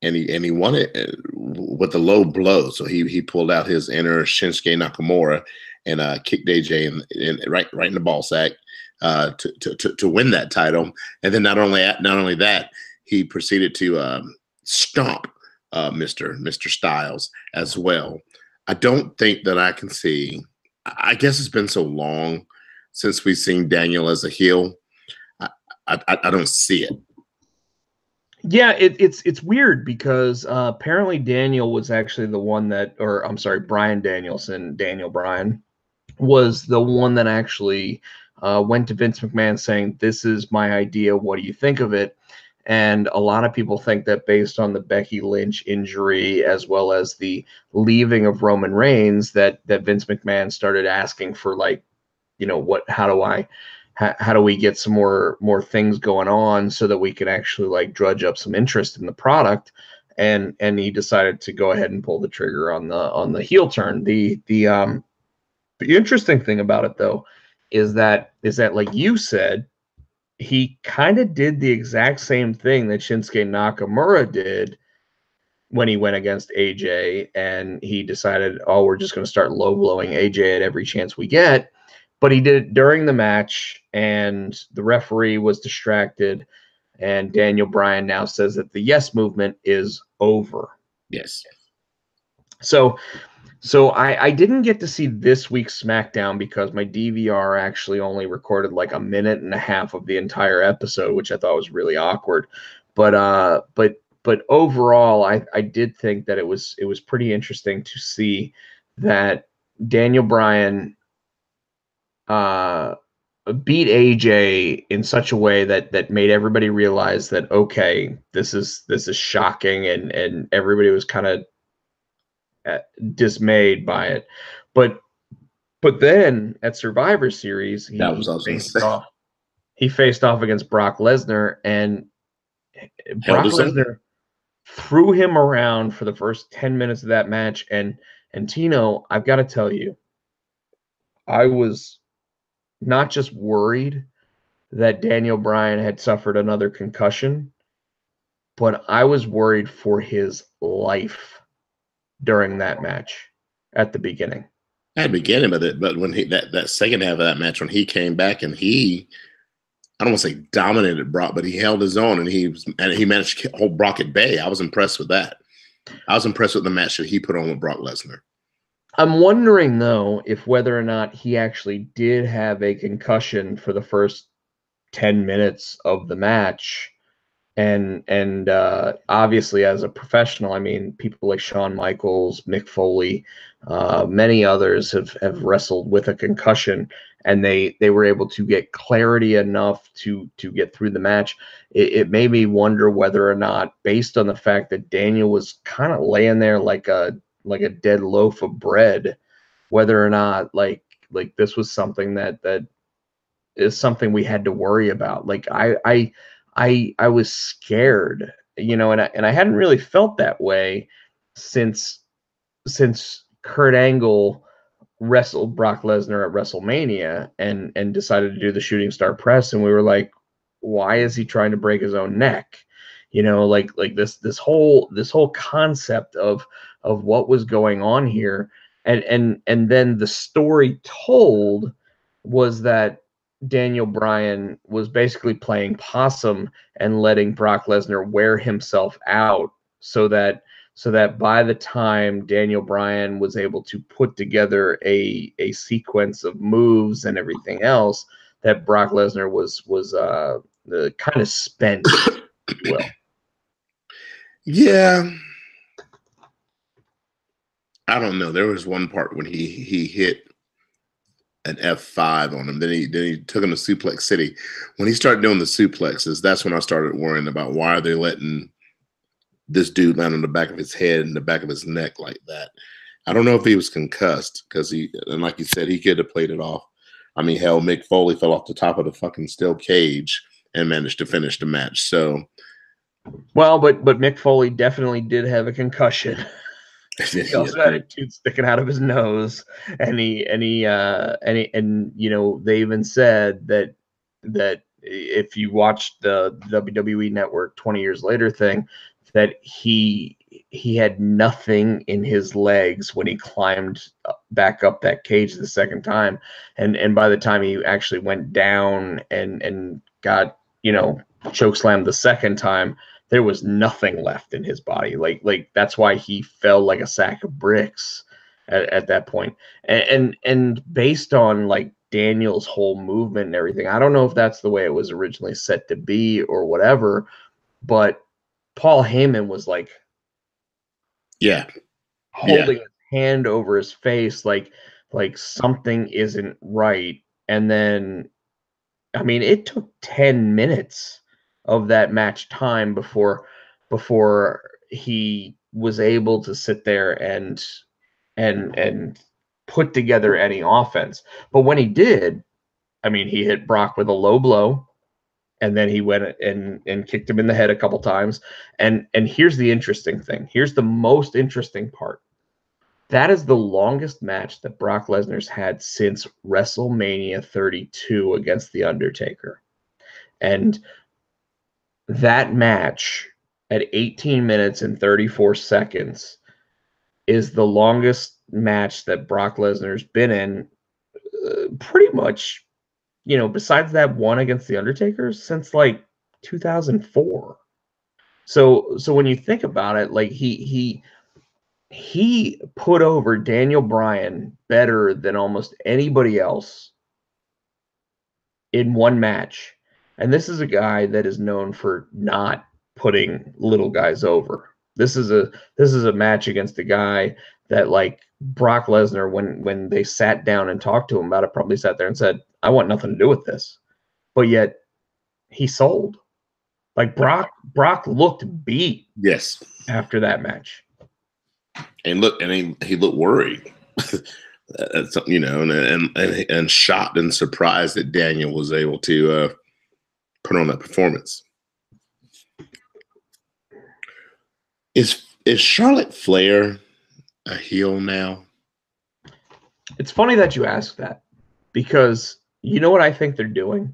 and he won it with a low blow, so he pulled out his inner Shinsuke Nakamura and kicked AJ in right in the ball sack to win that title. And then not only that, he proceeded to stomp Mr. Styles as well. I don't think that I can see. I guess it's been so long since we've seen Daniel as a heel. I don't see it. Yeah, it's weird because apparently Daniel was actually the one that, or I'm sorry, Bryan Danielson, Daniel Bryan, was the one that actually went to Vince McMahon saying, "This is my idea. What do you think of it?" And a lot of people think that based on the Becky Lynch injury, as well as the leaving of Roman Reigns, that Vince McMahon started asking for, like, how do we get some more things going on so that we can actually like drudge up some interest in the product, and he decided to go ahead and pull the trigger on the heel turn. The interesting thing about it, though, is that like you said, he kind of did the exact same thing that Shinsuke Nakamura did when he went against AJ, and he decided, oh, we're just going to start low blowing AJ at every chance we get. But he did it during the match, and the referee was distracted, and Daniel Bryan now says that the yes movement is over. Yes. So I didn't get to see this week's SmackDown because my DVR actually only recorded like a minute and a half of the entire episode, which I thought was really awkward. But overall, I did think that it was pretty interesting to see that Daniel Bryan beat AJ in such a way that made everybody realize that, okay, this is shocking, and everybody was kind of dismayed by it. But then at Survivor Series, he faced off against Brock Lesnar, and Brock Lesnar threw him around for the first 10 minutes of that match. And Tino, I've got to tell you, I was not just worried that Daniel Bryan had suffered another concussion, but I was worried for his life during that match at the beginning. At the beginning of it, but when he that second half of that match, when he came back and I don't want to say dominated Brock, but he held his own, and he managed to hold Brock at bay. I was impressed with that. I was impressed with the match that he put on with Brock Lesnar. I'm wondering, though, if whether or not he actually did have a concussion for the first 10 minutes of the match. And obviously, as a professional, I mean, people like Shawn Michaels, Mick Foley, many others have wrestled with a concussion, and they were able to get clarity enough to get through the match. It made me wonder whether or not, based on the fact that Daniel was kind of laying there like a dead loaf of bread, whether or not like this was something that is something we had to worry about. Like I was scared, and I hadn't really felt that way since Kurt Angle wrestled Brock Lesnar at WrestleMania and decided to do the shooting star press, and we were like, why is he trying to break his own neck? Like this whole concept of what was going on here, and then the story told was that Daniel Bryan was basically playing possum and letting Brock Lesnar wear himself out so that by the time Daniel Bryan was able to put together a sequence of moves and everything else, that Brock Lesnar was kind of spent, if you will. Yeah. I don't know. There was one part when he hit an F5 on him. Then he took him to Suplex City. When he started doing the suplexes, that's when I started worrying about why are they letting this dude land on the back of his head and the back of his neck like that. I don't know if he was concussed because and like you said, he could have played it off. I mean, hell, Mick Foley fell off the top of the fucking steel cage and managed to finish the match. So, well, but Mick Foley definitely did have a concussion. He also had a tooth sticking out of his nose, and they even said that if you watched the WWE Network 20 years later thing, that he had nothing in his legs when he climbed back up that cage the second time, and by the time he actually went down and got chokeslammed the second time, there was nothing left in his body. Like that's why he fell like a sack of bricks at that point. And based on like Daniel's whole movement and everything, I don't know if that's the way it was originally set to be or whatever, but Paul Heyman was like, holding his hand over his face, like something isn't right. And then, I mean, it took 10 minutes of that match time before he was able to sit there and put together any offense. But when he did, I mean, he hit Brock with a low blow, and then he went and kicked him in the head a couple times. And here's the interesting thing. Here's the most interesting part. That is the longest match that Brock Lesnar's had since WrestleMania 32 against The Undertaker. And that match at 18 minutes and 34 seconds is the longest match that Brock Lesnar's been in, pretty much, besides that one against The Undertaker, since like 2004. So when you think about it, like he put over Daniel Bryan better than almost anybody else in one match. And this is a guy that is known for not putting little guys over. This is a match against a guy that, like, Brock Lesnar, when they sat down and talked to him about it, probably sat there and said, I want nothing to do with this. But yet he sold. Like, Brock looked beat. Yes. After that match. And look, and he looked worried. And shocked and surprised that Daniel was able to put on that performance. Is Charlotte Flair a heel now? It's funny that you ask that, because you know what I think they're doing?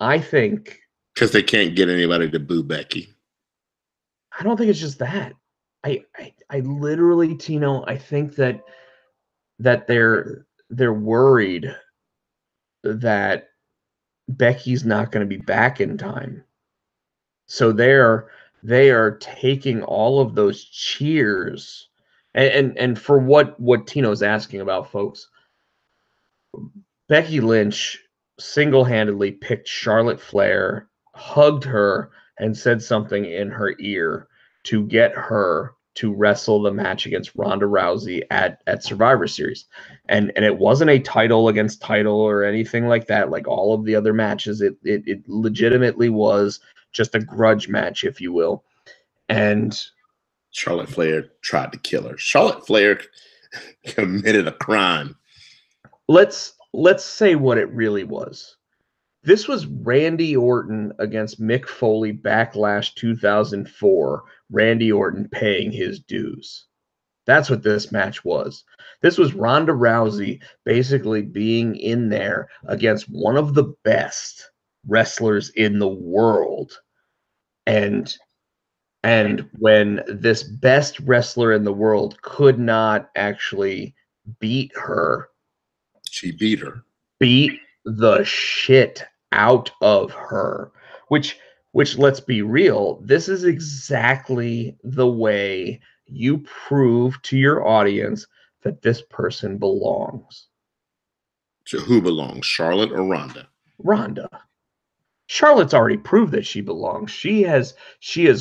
I think because they can't get anybody to boo Becky. I don't think it's just that. I literally, Tino, I think that they're worried that Becky's not going to be back in time. So they are taking all of those cheers and for what Tino's asking about, folks. Becky Lynch single-handedly picked Charlotte Flair, hugged her, and said something in her ear to get her to wrestle the match against Ronda Rousey at Survivor Series. And it wasn't a title against title or anything like that, like all of the other matches. It legitimately was just a grudge match, if you will. And Charlotte Flair tried to kill her. Charlotte Flair committed a crime. Let's say what it really was. This was Randy Orton against Mick Foley Backlash 2004. Randy Orton paying his dues. That's what this match was. This was Ronda Rousey basically being in there against one of the best wrestlers in the world. And when this best wrestler in the world could not actually beat her, she beat her. Beat the shit out of her. Which let's be real, this is exactly the way you prove to your audience that this person belongs. So who belongs, Charlotte or Ronda? Ronda. Charlotte's already proved that she belongs. She has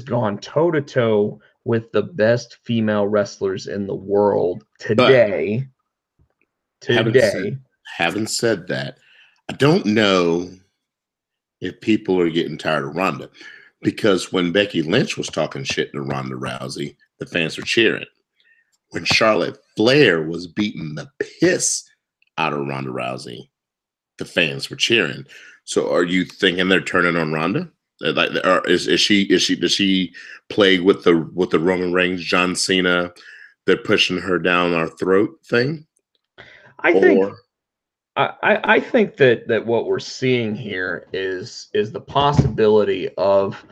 gone toe to toe with the best female wrestlers in the world today. Having said that, I don't know if people are getting tired of Ronda, because when Becky Lynch was talking shit to Ronda Rousey, the fans were cheering. When Charlotte Flair was beating the piss out of Ronda Rousey, the fans were cheering. So, are you thinking they're turning on Ronda? Like, or does she play with the Roman Reigns, John Cena? They're pushing her down our throat thing. I think that what we're seeing here is the possibility of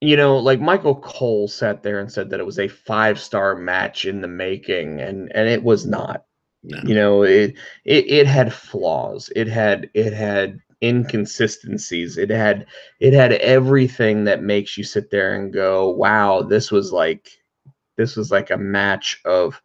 like Michael Cole sat there and said that it was a 5-star match in the making, and it was not. No. It had flaws. It had inconsistencies. It had everything that makes you sit there and go, wow, this was like a match of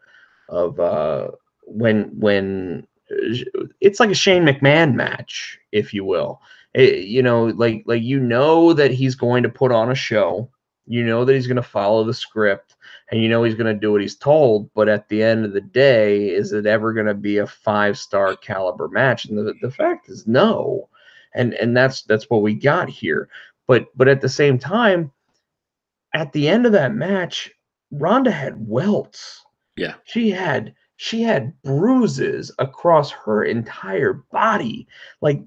when it's like a Shane McMahon match, if you will. Like that he's going to put on a show. That he's going to follow the script, and he's going to do what he's told. But at the end of the day, is it ever going to be a 5-star caliber match? And the fact is no. And that's what we got here. But at the same time, at the end of that match, Ronda had welts. Yeah. She had bruises across her entire body. Like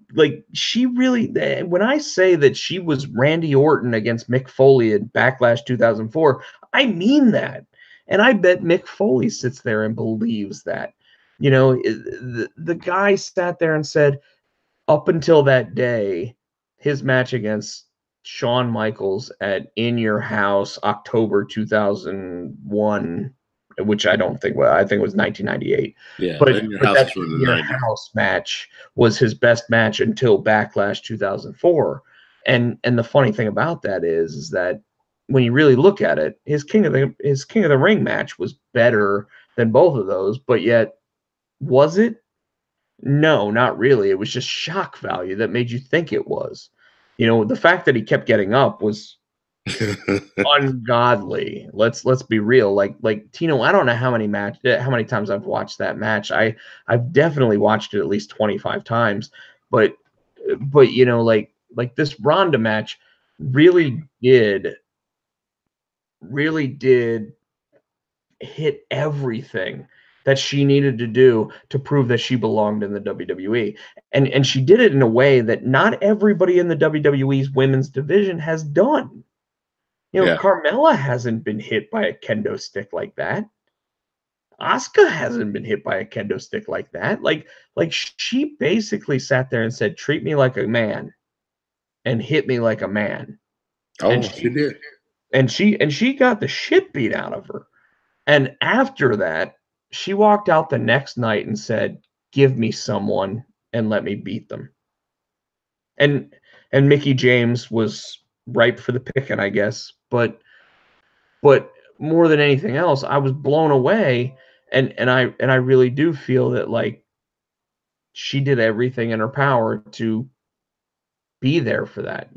she really, when I say that she was Randy Orton against Mick Foley in Backlash 2004, I mean that. And I bet Mick Foley sits there and believes that. The guy sat there and said, up until that day, his match against Shawn Michaels at In Your House, October 2001, which I think it was 1998. Yeah, but In Your that In Your House match was his best match until Backlash 2004. And the funny thing about that is that when you really look at it, his King of the Ring match was better than both of those, but yet was it? No, not really. It was just shock value that made you think it was. The fact that he kept getting up was ungodly. Let's be real. Like Tino, I don't know how many times I've watched that match. I've definitely watched it at least 25 times. But like this Ronda match really did hit everything that she needed to do to prove that she belonged in the WWE. And she did it in a way that not everybody in the WWE's women's division has done. Carmella hasn't been hit by a kendo stick like that. Asuka hasn't been hit by a kendo stick like that. Like she basically sat there and said, treat me like a man and hit me like a man. Oh, and she did. And she got the shit beat out of her. And after that, she walked out the next night and said, give me someone and let me beat them. And Mickie James was ripe for the picking, I guess. But more than anything else, I was blown away. And I really do feel that like she did everything in her power to be there for that.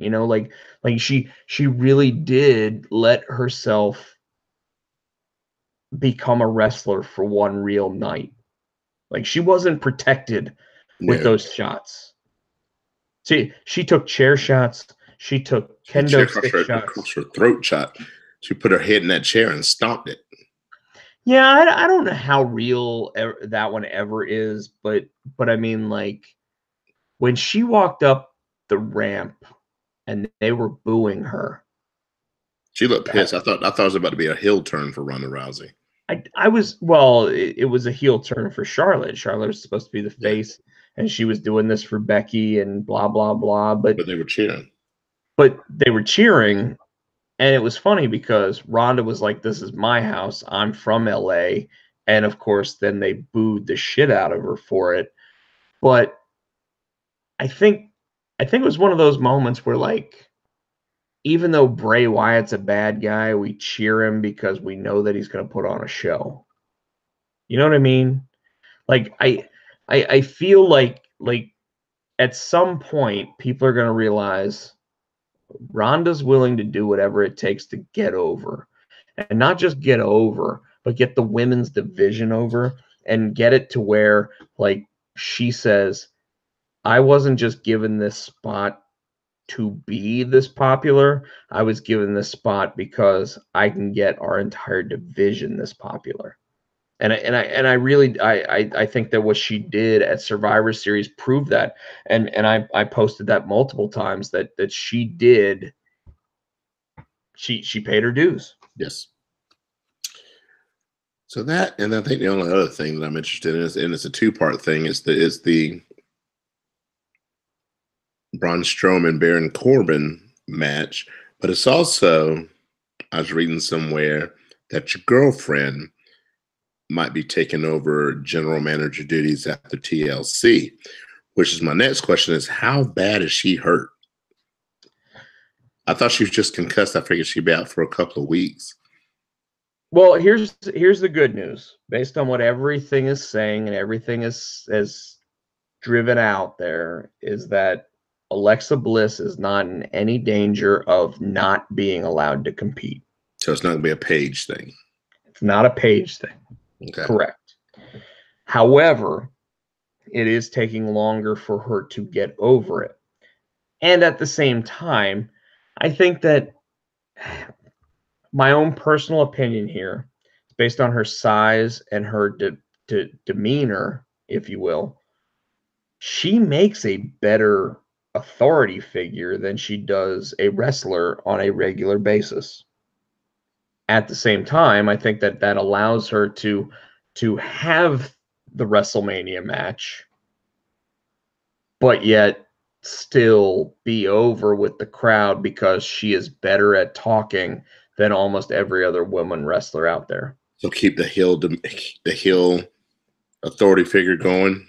Like she really did let herself become a wrestler for one real night. Like she wasn't protected with those shots. See, she took chair shots. She took kendo stick shots. Her throat shot. She put her head in that chair and stomped it. Yeah, I don't know how real that one ever is, but I mean, like when she walked up the ramp and they were booing her, She looked pissed. I thought it was about to be a heel turn for Ronda Rousey. I was, well, it was a heel turn for Charlotte. Charlotte was supposed to be the face, and she was doing this for Becky and blah blah blah. But they were cheering. But they were cheering, and it was funny because Ronda was like, "This is my house. I'm from LA," and of course, then they booed the shit out of her for it. But I think it was one of those moments where, like, even though Bray Wyatt's a bad guy, we cheer him because we know that he's going to put on a show. You know what I mean? Like, I feel like at some point people are going to realize Ronda's willing to do whatever it takes to get over, and not just get over, but get the women's division over and get it to where, like, she says, I wasn't just given this spot to be this popular. I was given this spot because I can get our entire division this popular. And I really think that what she did at Survivor Series proved that. And I posted that multiple times that she did. She paid her dues. Yes. So that, and I think the only other thing that I'm interested in is, and it's a two-part thing, is the Braun Strowman Baron Corbin match, but it's also, I was reading somewhere that your girlfriend might be taking over general manager duties at the TLC, which is my next question: is how bad is she hurt? I thought she was just concussed. I figured she'd be out for a couple of weeks. Well, here's the good news. Based on what everything is saying and everything is driven out there, is that Alexa Bliss is not in any danger of not being allowed to compete. So it's not going to be a Paige thing. It's not a Paige thing. Okay. Correct. However, it is taking longer for her to get over it. And at the same time, I think that my own personal opinion here, based on her size and her demeanor, if you will, she makes a better authority figure than she does a wrestler on a regular basis. At the same time, I think that allows her to have the WrestleMania match, but yet still be over with the crowd because she is better at talking than almost every other woman wrestler out there. So keep the heel authority figure going.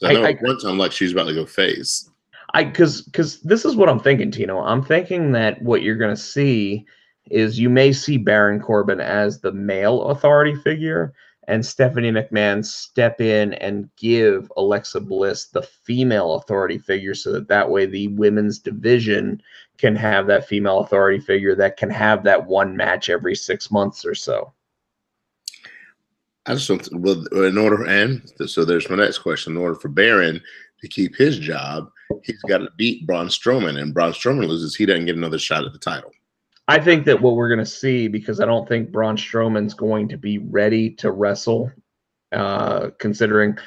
I know at one time, like, she's about to go face. Because this is what I'm thinking, Tino. I'm thinking that what you're going to see is you may see Baron Corbin as the male authority figure, and Stephanie McMahon step in and give Alexa Bliss the female authority figure, so that way the women's division can have that female authority figure that can have that one match every 6 months or so. I just don't. Well, in order, and so there's my next question. In order for Baron to keep his job, he's got to beat Braun Strowman, and Braun Strowman loses, he doesn't get another shot at the title. I think that what we're going to see, because I don't think Braun Strowman's going to be ready to wrestle, considering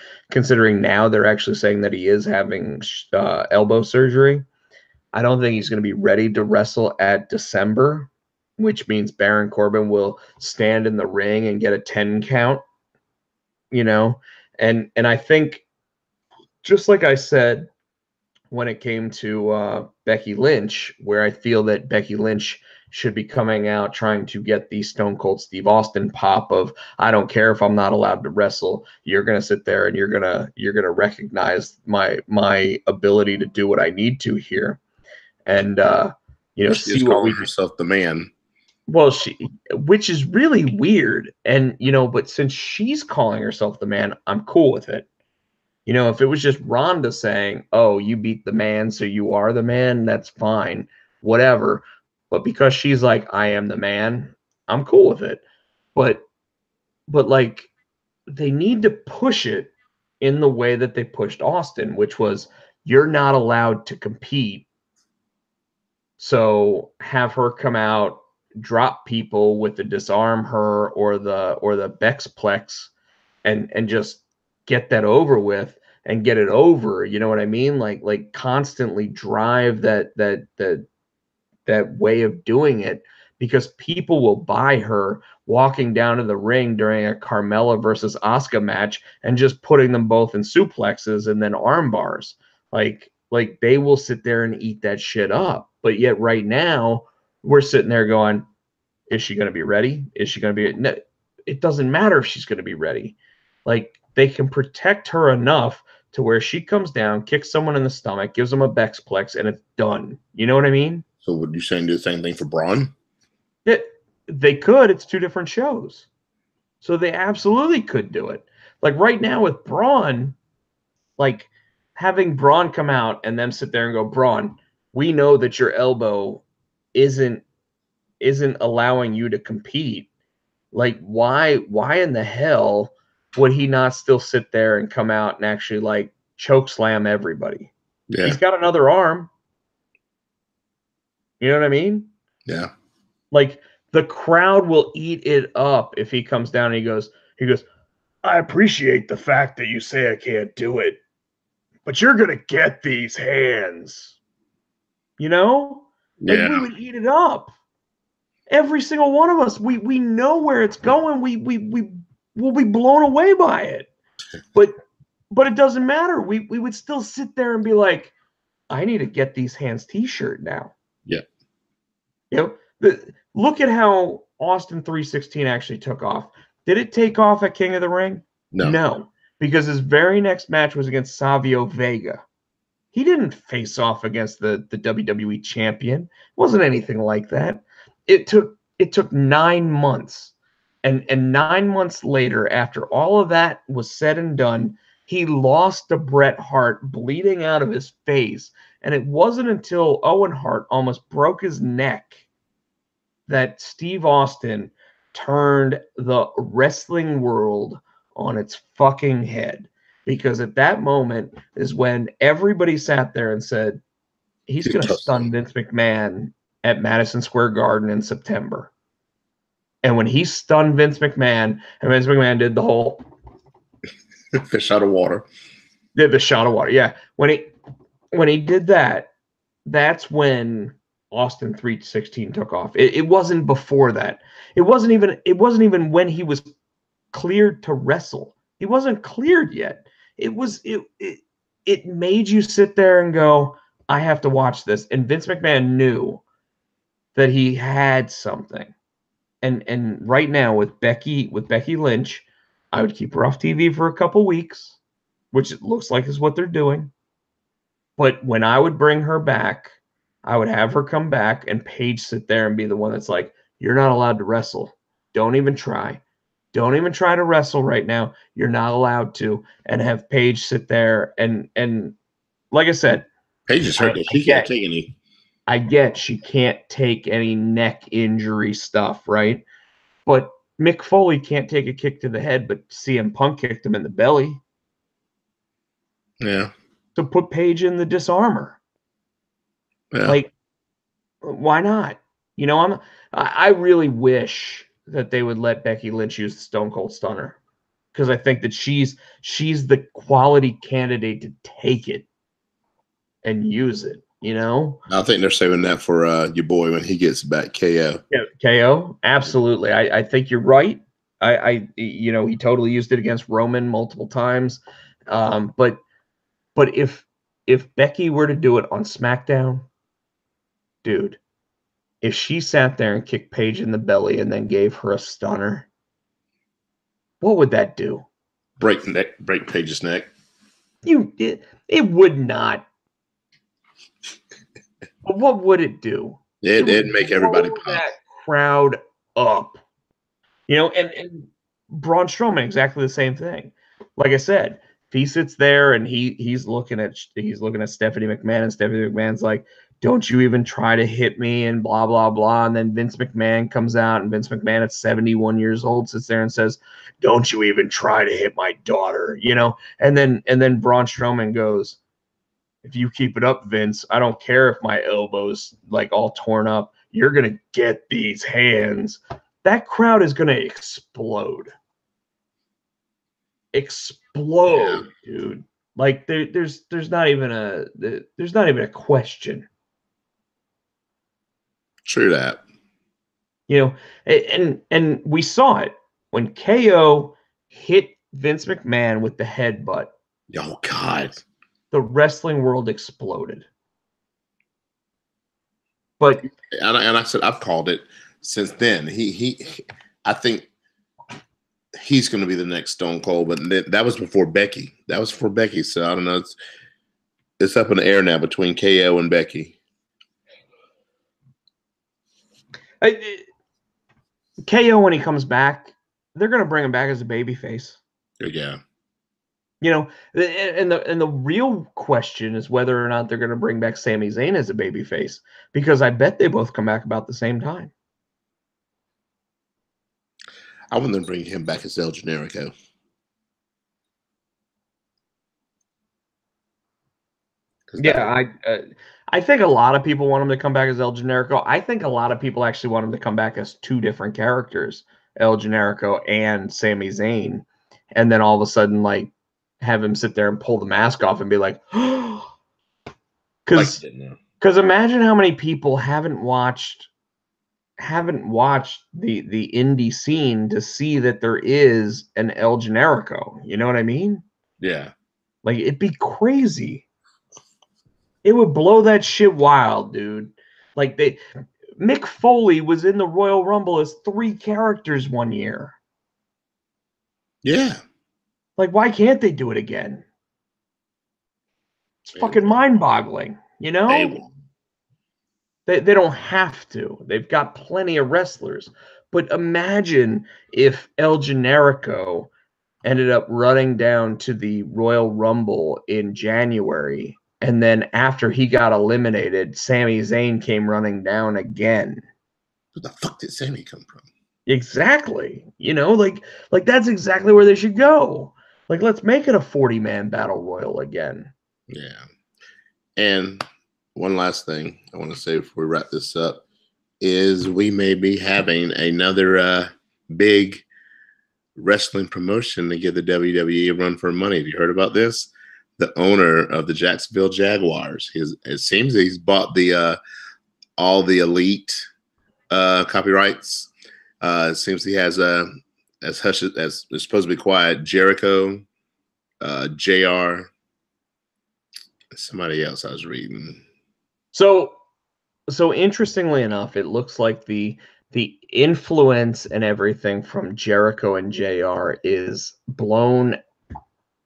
now they're actually saying that he is having elbow surgery. I don't think he's going to be ready to wrestle at December, which means Baron Corbin will stand in the ring and get a 10 count, you know? And I think, just like I said when it came to Becky Lynch, where I feel that Becky Lynch should be coming out trying to get the Stone Cold Steve Austin pop of, I don't care if I'm not allowed to wrestle, you're going to sit there and you're going to recognize my ability to do what I need to here. And She's calling herself the man. Well, which is really weird. And but since she's calling herself the man, I'm cool with it. If it was just Ronda saying, "Oh, you beat the man, so you are the man," that's fine, whatever. But because she's like, "I am the man," I'm cool with it. But like, they need to push it in the way that they pushed Austin, which was, you're not allowed to compete. So have her come out, drop people with the disarm her or the Bexplex, and just get that over with and get it over. You know what I mean? Like constantly drive that way of doing it, because people will buy her walking down to the ring during a Carmella versus Asuka match and just putting them both in suplexes and then arm bars. Like they will sit there and eat that shit up. But yet right now we're sitting there going, is she going to be ready? Is she going to be? No, it doesn't matter if she's going to be ready. Like they can protect her enough to where she comes down, kicks someone in the stomach, gives them a Bexplex, and it's done. You know what I mean? So would you saying do the same thing for Braun? They could. It's two different shows. So they absolutely could do it. Like right now with Braun, like having Braun come out and them sit there and go, Braun, we know that your elbow isn't allowing you to compete. Like why in the hell would he not still sit there and come out and actually like choke slam everybody? Yeah. He's got another arm. You know what I mean? Yeah. Like the crowd will eat it up if he comes down and he goes, I appreciate the fact that you say I can't do it, but you're going to get these hands. You know? Yeah. Like we would eat it up. Every single one of us, we know where it's going. We will be blown away by it. But it doesn't matter. We would still sit there and be like, I need to get these hands t-shirt now. Yeah. You know, look at how Austin 316 actually took off. Did it take off at King of the Ring? No, because his very next match was against Savio Vega. He didn't face off against the WWE champion. It wasn't anything like that. It took 9 months. And 9 months later, after all of that was said and done, he lost to Bret Hart, bleeding out of his face. And it wasn't until Owen Hart almost broke his neck that Steve Austin turned the wrestling world on its fucking head. Because at that moment is when everybody sat there and said, he's going to stun Vince McMahon at Madison Square Garden in September. And when he stunned Vince McMahon, and Vince McMahon did the whole fish out of water. Did the shot of water. Yeah. When he did that, that's when Austin 316 took off. It wasn't before that. It wasn't even when he was cleared to wrestle. He wasn't cleared yet. It made you sit there and go, I have to watch this. And Vince McMahon knew that he had something. And right now with Becky Lynch, I would keep her off TV for a couple weeks, which it looks like is what they're doing. But when I would bring her back, I would have her come back and Paige sit there and be the one that's like, you're not allowed to wrestle. Don't even try. Don't even try to wrestle right now. You're not allowed to. And have Paige sit there and like I said, Paige is hurt. She can't take any. I get she can't take any neck injury stuff, right? But Mick Foley can't take a kick to the head, but CM Punk kicked him in the belly. Yeah. So put Paige in the disarmor. Yeah. Like, why not? You know, I really wish that they would let Becky Lynch use the Stone Cold Stunner, because I think that she's the quality candidate to take it and use it. You know, I think they're saving that for your boy when he gets back. KO. Yeah, KO. Absolutely. I think you're right. He totally used it against Roman multiple times. But if Becky were to do it on SmackDown, dude, if she sat there and kicked Paige in the belly and then gave her a stunner, what would that do? Break Paige's neck. It would not. But what would it do? It'd make everybody pop. That crowd up. You know, and Braun Strowman, exactly the same thing. Like I said, if he sits there and he's looking at Stephanie McMahon, and Stephanie McMahon's like, don't you even try to hit me, and blah, blah, blah. And then Vince McMahon comes out, and Vince McMahon at 71 years old sits there and says, don't you even try to hit my daughter, you know? And then Braun Strowman goes, if you keep it up, Vince, I don't care if my elbow's like all torn up. You're going to get these hands. That crowd is going to explode. Explode, yeah. Dude. Like there's not even a question. True that. You know, and we saw it when KO hit Vince McMahon with the headbutt. Oh God. The wrestling world exploded. But and I said I've called it since then. I think he's going to be the next Stone Cold, but that was before Becky. That was for Becky, so I don't know. It's up in the air now between KO and Becky. KO, when he comes back, they're going to bring him back as a babyface. Yeah. You know, and the real question is whether or not they're going to bring back Sami Zayn as a babyface, because I bet they both come back about the same time. I want them to bring him back as El Generico. Yeah, I think a lot of people want him to come back as El Generico. I think a lot of people actually want him to come back as two different characters, El Generico and Sami Zayn, and then all of a sudden, like, have him sit there and pull the mask off and be like, because imagine how many people haven't watched the indie scene to see that there is an El Generico. You know what I mean? Yeah. Like, it'd be crazy. It would blow that shit wild, dude. Like, Mick Foley was in the Royal Rumble as 3 characters one year. Yeah. Like, why can't they do it again? It's fucking mind-boggling, you know? They don't have to. They've got plenty of wrestlers. But imagine if El Generico ended up running down to the Royal Rumble in January, and then after he got eliminated, Sami Zayn came running down again. Where the fuck did Sami come from? Exactly. You know, like that's exactly where they should go. Like, let's make it a 40-man battle royal again. Yeah. And one last thing I want to say before we wrap this up is we may be having another big wrestling promotion to give the WWE a run for money. Have you heard about this? The owner of the Jacksonville Jaguars, it seems that he's bought the all the elite copyrights. It seems he has as hush as it's supposed to be quiet, Jericho, JR, somebody else I was reading. So interestingly enough, it looks like the influence and everything from Jericho and JR is blown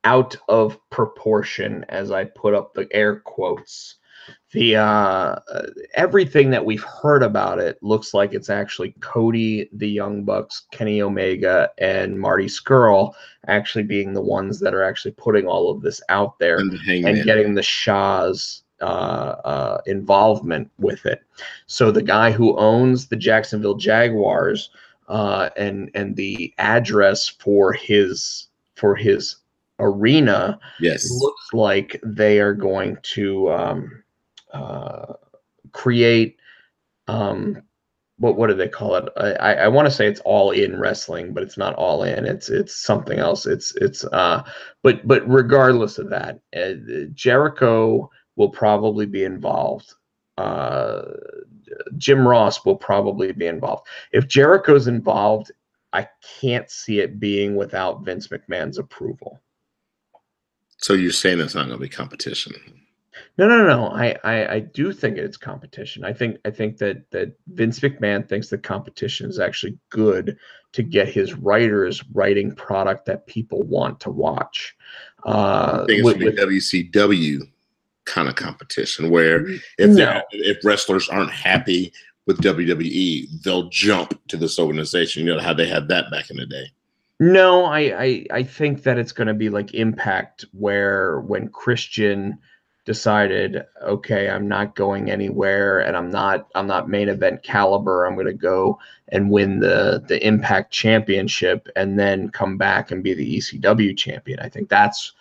out of proportion, as I put up the air quotes. The everything that we've heard about it looks like it's actually Cody, the Young Bucks, Kenny Omega, and Marty Scurll actually being the ones that are actually putting all of this out there and getting the Shah's involvement with it. So the guy who owns the Jacksonville Jaguars and the address for his arena, looks like they are going to create what do they call it? I want to say it's All In Wrestling, but it's not All In. It's something else. But regardless of that, Jericho will probably be involved. Jim Ross will probably be involved. If Jericho's involved, I can't see it being without Vince McMahon's approval. So you're saying it's not going to be competition? No. I do think it's competition. I think that Vince McMahon thinks that competition is actually good to get his writers writing product that people want to watch. I think it's going to be WCW kind of competition, where if wrestlers aren't happy with WWE, they'll jump to this organization. You know how they had that back in the day. No, I think that it's going to be like Impact, where when Christian decided, okay, I'm not going anywhere, and I'm not main event caliber. I'm going to go and win the Impact Championship, and then come back and be the ECW champion. I think that's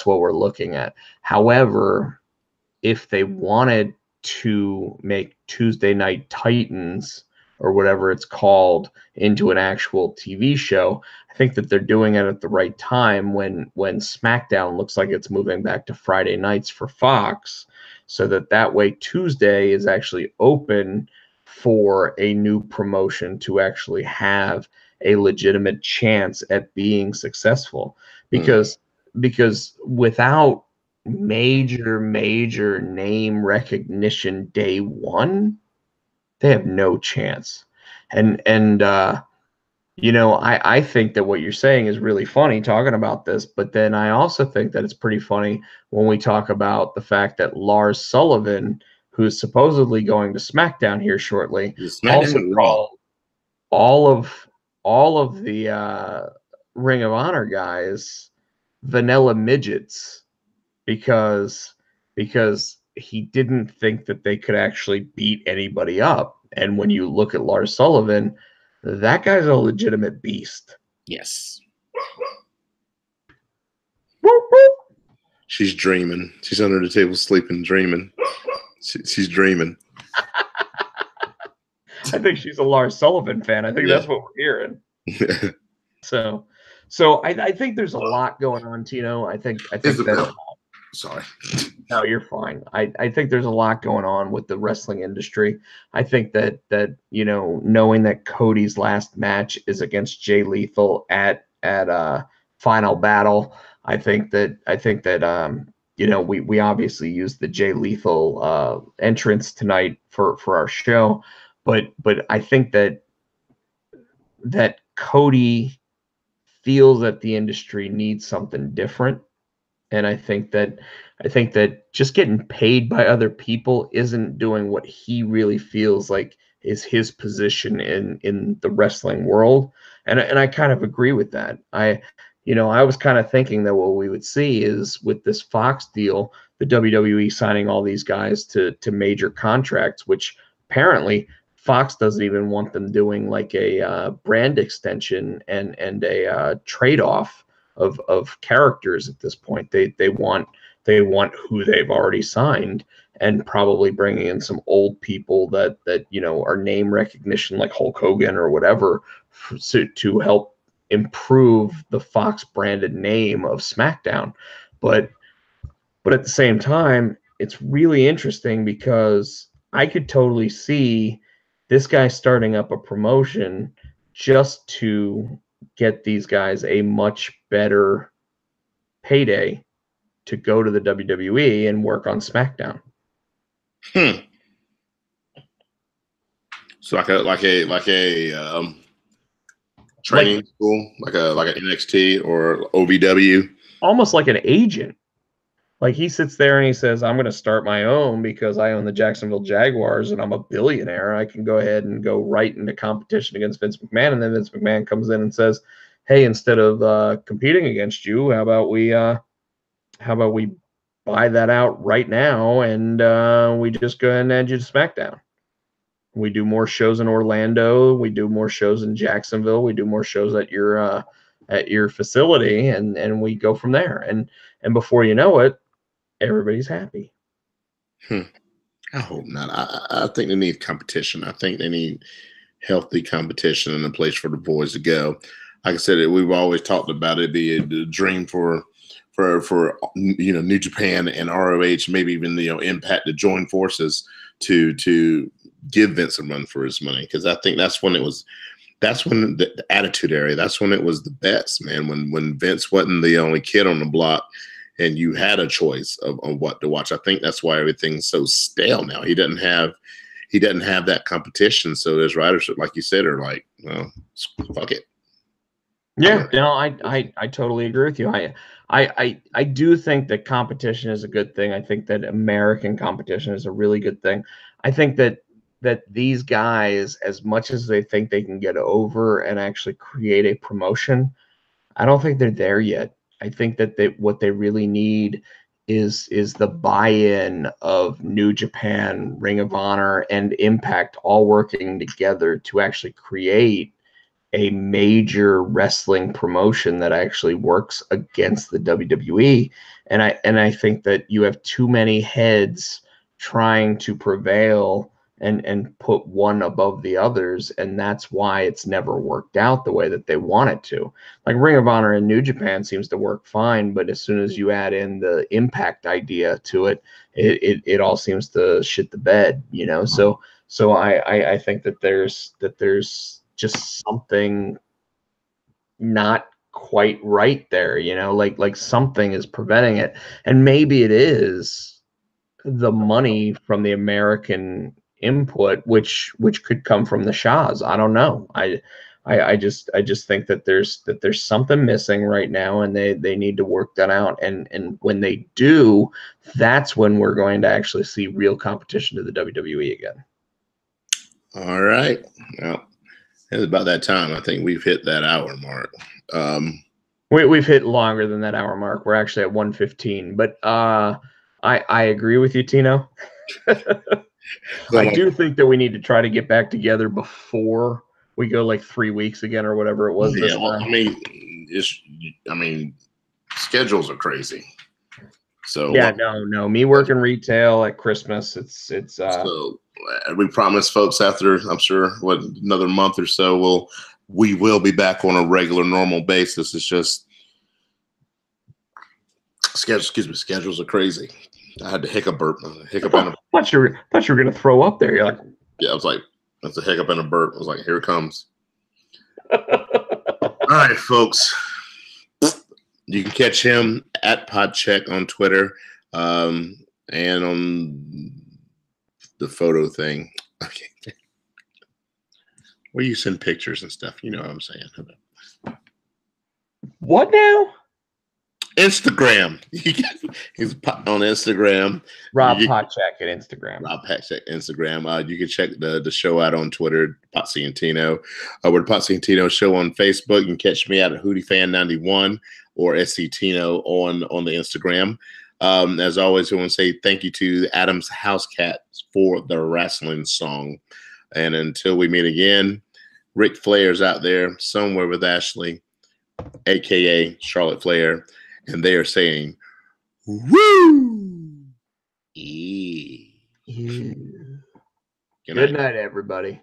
what we're looking at. However, if they wanted to make Tuesday Night Titans or whatever it's called into an actual TV show, I think that they're doing it at the right time when SmackDown looks like it's moving back to Friday nights for Fox, so that way Tuesday is actually open for a new promotion to actually have a legitimate chance at being successful, because without major name recognition day one, they have no chance. And I think that what you're saying is really funny talking about this, but then I also think that it's pretty funny when we talk about the fact that Lars Sullivan, who's supposedly going to SmackDown here shortly, also called all of the Ring of Honor guys vanilla midgets because he didn't think that they could actually beat anybody up. And when you look at Lars Sullivan, that guy's a legitimate beast. Yes. Whoop, whoop. She's dreaming. She's under the table sleeping, dreaming. She's dreaming. I think she's a Lars Sullivan fan. I think that's what we're hearing. So I think there's a lot going on, Tino. I think that. Sorry. No, you're fine. I think there's a lot going on with the wrestling industry. I think that knowing that Cody's last match is against Jay Lethal at Final Battle, I think that we obviously used the Jay Lethal entrance tonight for our show, but I think that Cody feels that the industry needs something different. And I think that just getting paid by other people isn't doing what he really feels like is his position in the wrestling world. And I kind of agree with that. I was kind of thinking that what we would see is with this Fox deal, the WWE signing all these guys to major contracts, which apparently Fox doesn't even want them doing like a brand extension and a trade-off of characters at this point. They want who they've already signed, and probably bringing in some old people that are name recognition like Hulk Hogan or whatever to help improve the Fox branded name of SmackDown. But at the same time, it's really interesting because I could totally see this guy starting up a promotion just to get these guys a much better payday to go to the WWE and work on SmackDown. So like a training school, like an NXT or OVW, almost like an agent. Like he sits there and he says, I'm going to start my own because I own the Jacksonville Jaguars and I'm a billionaire. I can go ahead and go right into competition against Vince McMahon. And then Vince McMahon comes in and says, hey, instead of competing against you, how about we buy that out right now and we just go ahead and add you to SmackDown. We do more shows in Orlando. We do more shows in Jacksonville. We do more shows at your facility, and we go from there. And before you know it, everybody's happy. I hope not. I think they need competition. I think they need healthy competition and a place for the boys to go. Like I said, we've always talked about it be a dream for New Japan and ROH, maybe even Impact to join forces to give Vince a run for his money, because I think that's when the Attitude Era, that's when it was the best, man. When Vince wasn't the only kid on the block and you had a choice of what to watch. I think that's why everything's so stale now. He doesn't have that competition. So there's writers, like you said, are like, well, fuck it. Yeah, I totally agree with you. I do think that competition is a good thing. I think that American competition is a really good thing. I think that these guys, as much as they think they can get over and actually create a promotion, I don't think they're there yet. I think that what they really need is the buy-in of New Japan, Ring of Honor, and Impact all working together to actually create a major wrestling promotion that actually works against the WWE. And I think that you have too many heads trying to prevail and put one above the others, and that's why it's never worked out the way that they want it to. Like Ring of Honor and New Japan seems to work fine, but as soon as you add in the Impact idea to it, it all seems to shit the bed, So So I think that there's just something not quite right there, like something is preventing it. And maybe it is the money from the American input, which could come from the Shahs. I don't know. I just think that there's something missing right now, and they need to work that out. And when they do, that's when we're going to actually see real competition to the WWE again. All right. Well, it's about that time. I think we've hit that hour mark. We've hit longer than that hour mark. We're actually at 1:15. But I agree with you, Tino. I do think that we need to try to get back together before we go like 3 weeks again or whatever it was. Yeah, well, I mean, schedules are crazy. So yeah, no. Me working retail at Christmas, it's so we promise folks after, I'm sure, another month or so we will be back on a regular normal basis. It's just schedules are crazy. I had to hiccup burp. Hiccup and I thought you were gonna throw up there. You're like, yeah, I was like, that's a hiccup and a burp. I was like, here it comes. All right, folks. You can catch him at Podcheck on Twitter, and on the photo thing. Okay. Where you send pictures and stuff. You know what I'm saying. What now? Instagram. He's on Instagram. Rob Podcheck at Instagram. Rob Podcheck Instagram. You can check the show out on Twitter, Potsy and Tino. We're the Potsy and Tino show on Facebook. You can catch me out at HootieFan91 or SC Tino on the Instagram. As always, I want to say thank you to Adam's House Cats for the wrestling song. And until we meet again, Ric Flair's out there somewhere with Ashley, aka Charlotte Flair, and they are saying, "Woo!" Good night, everybody.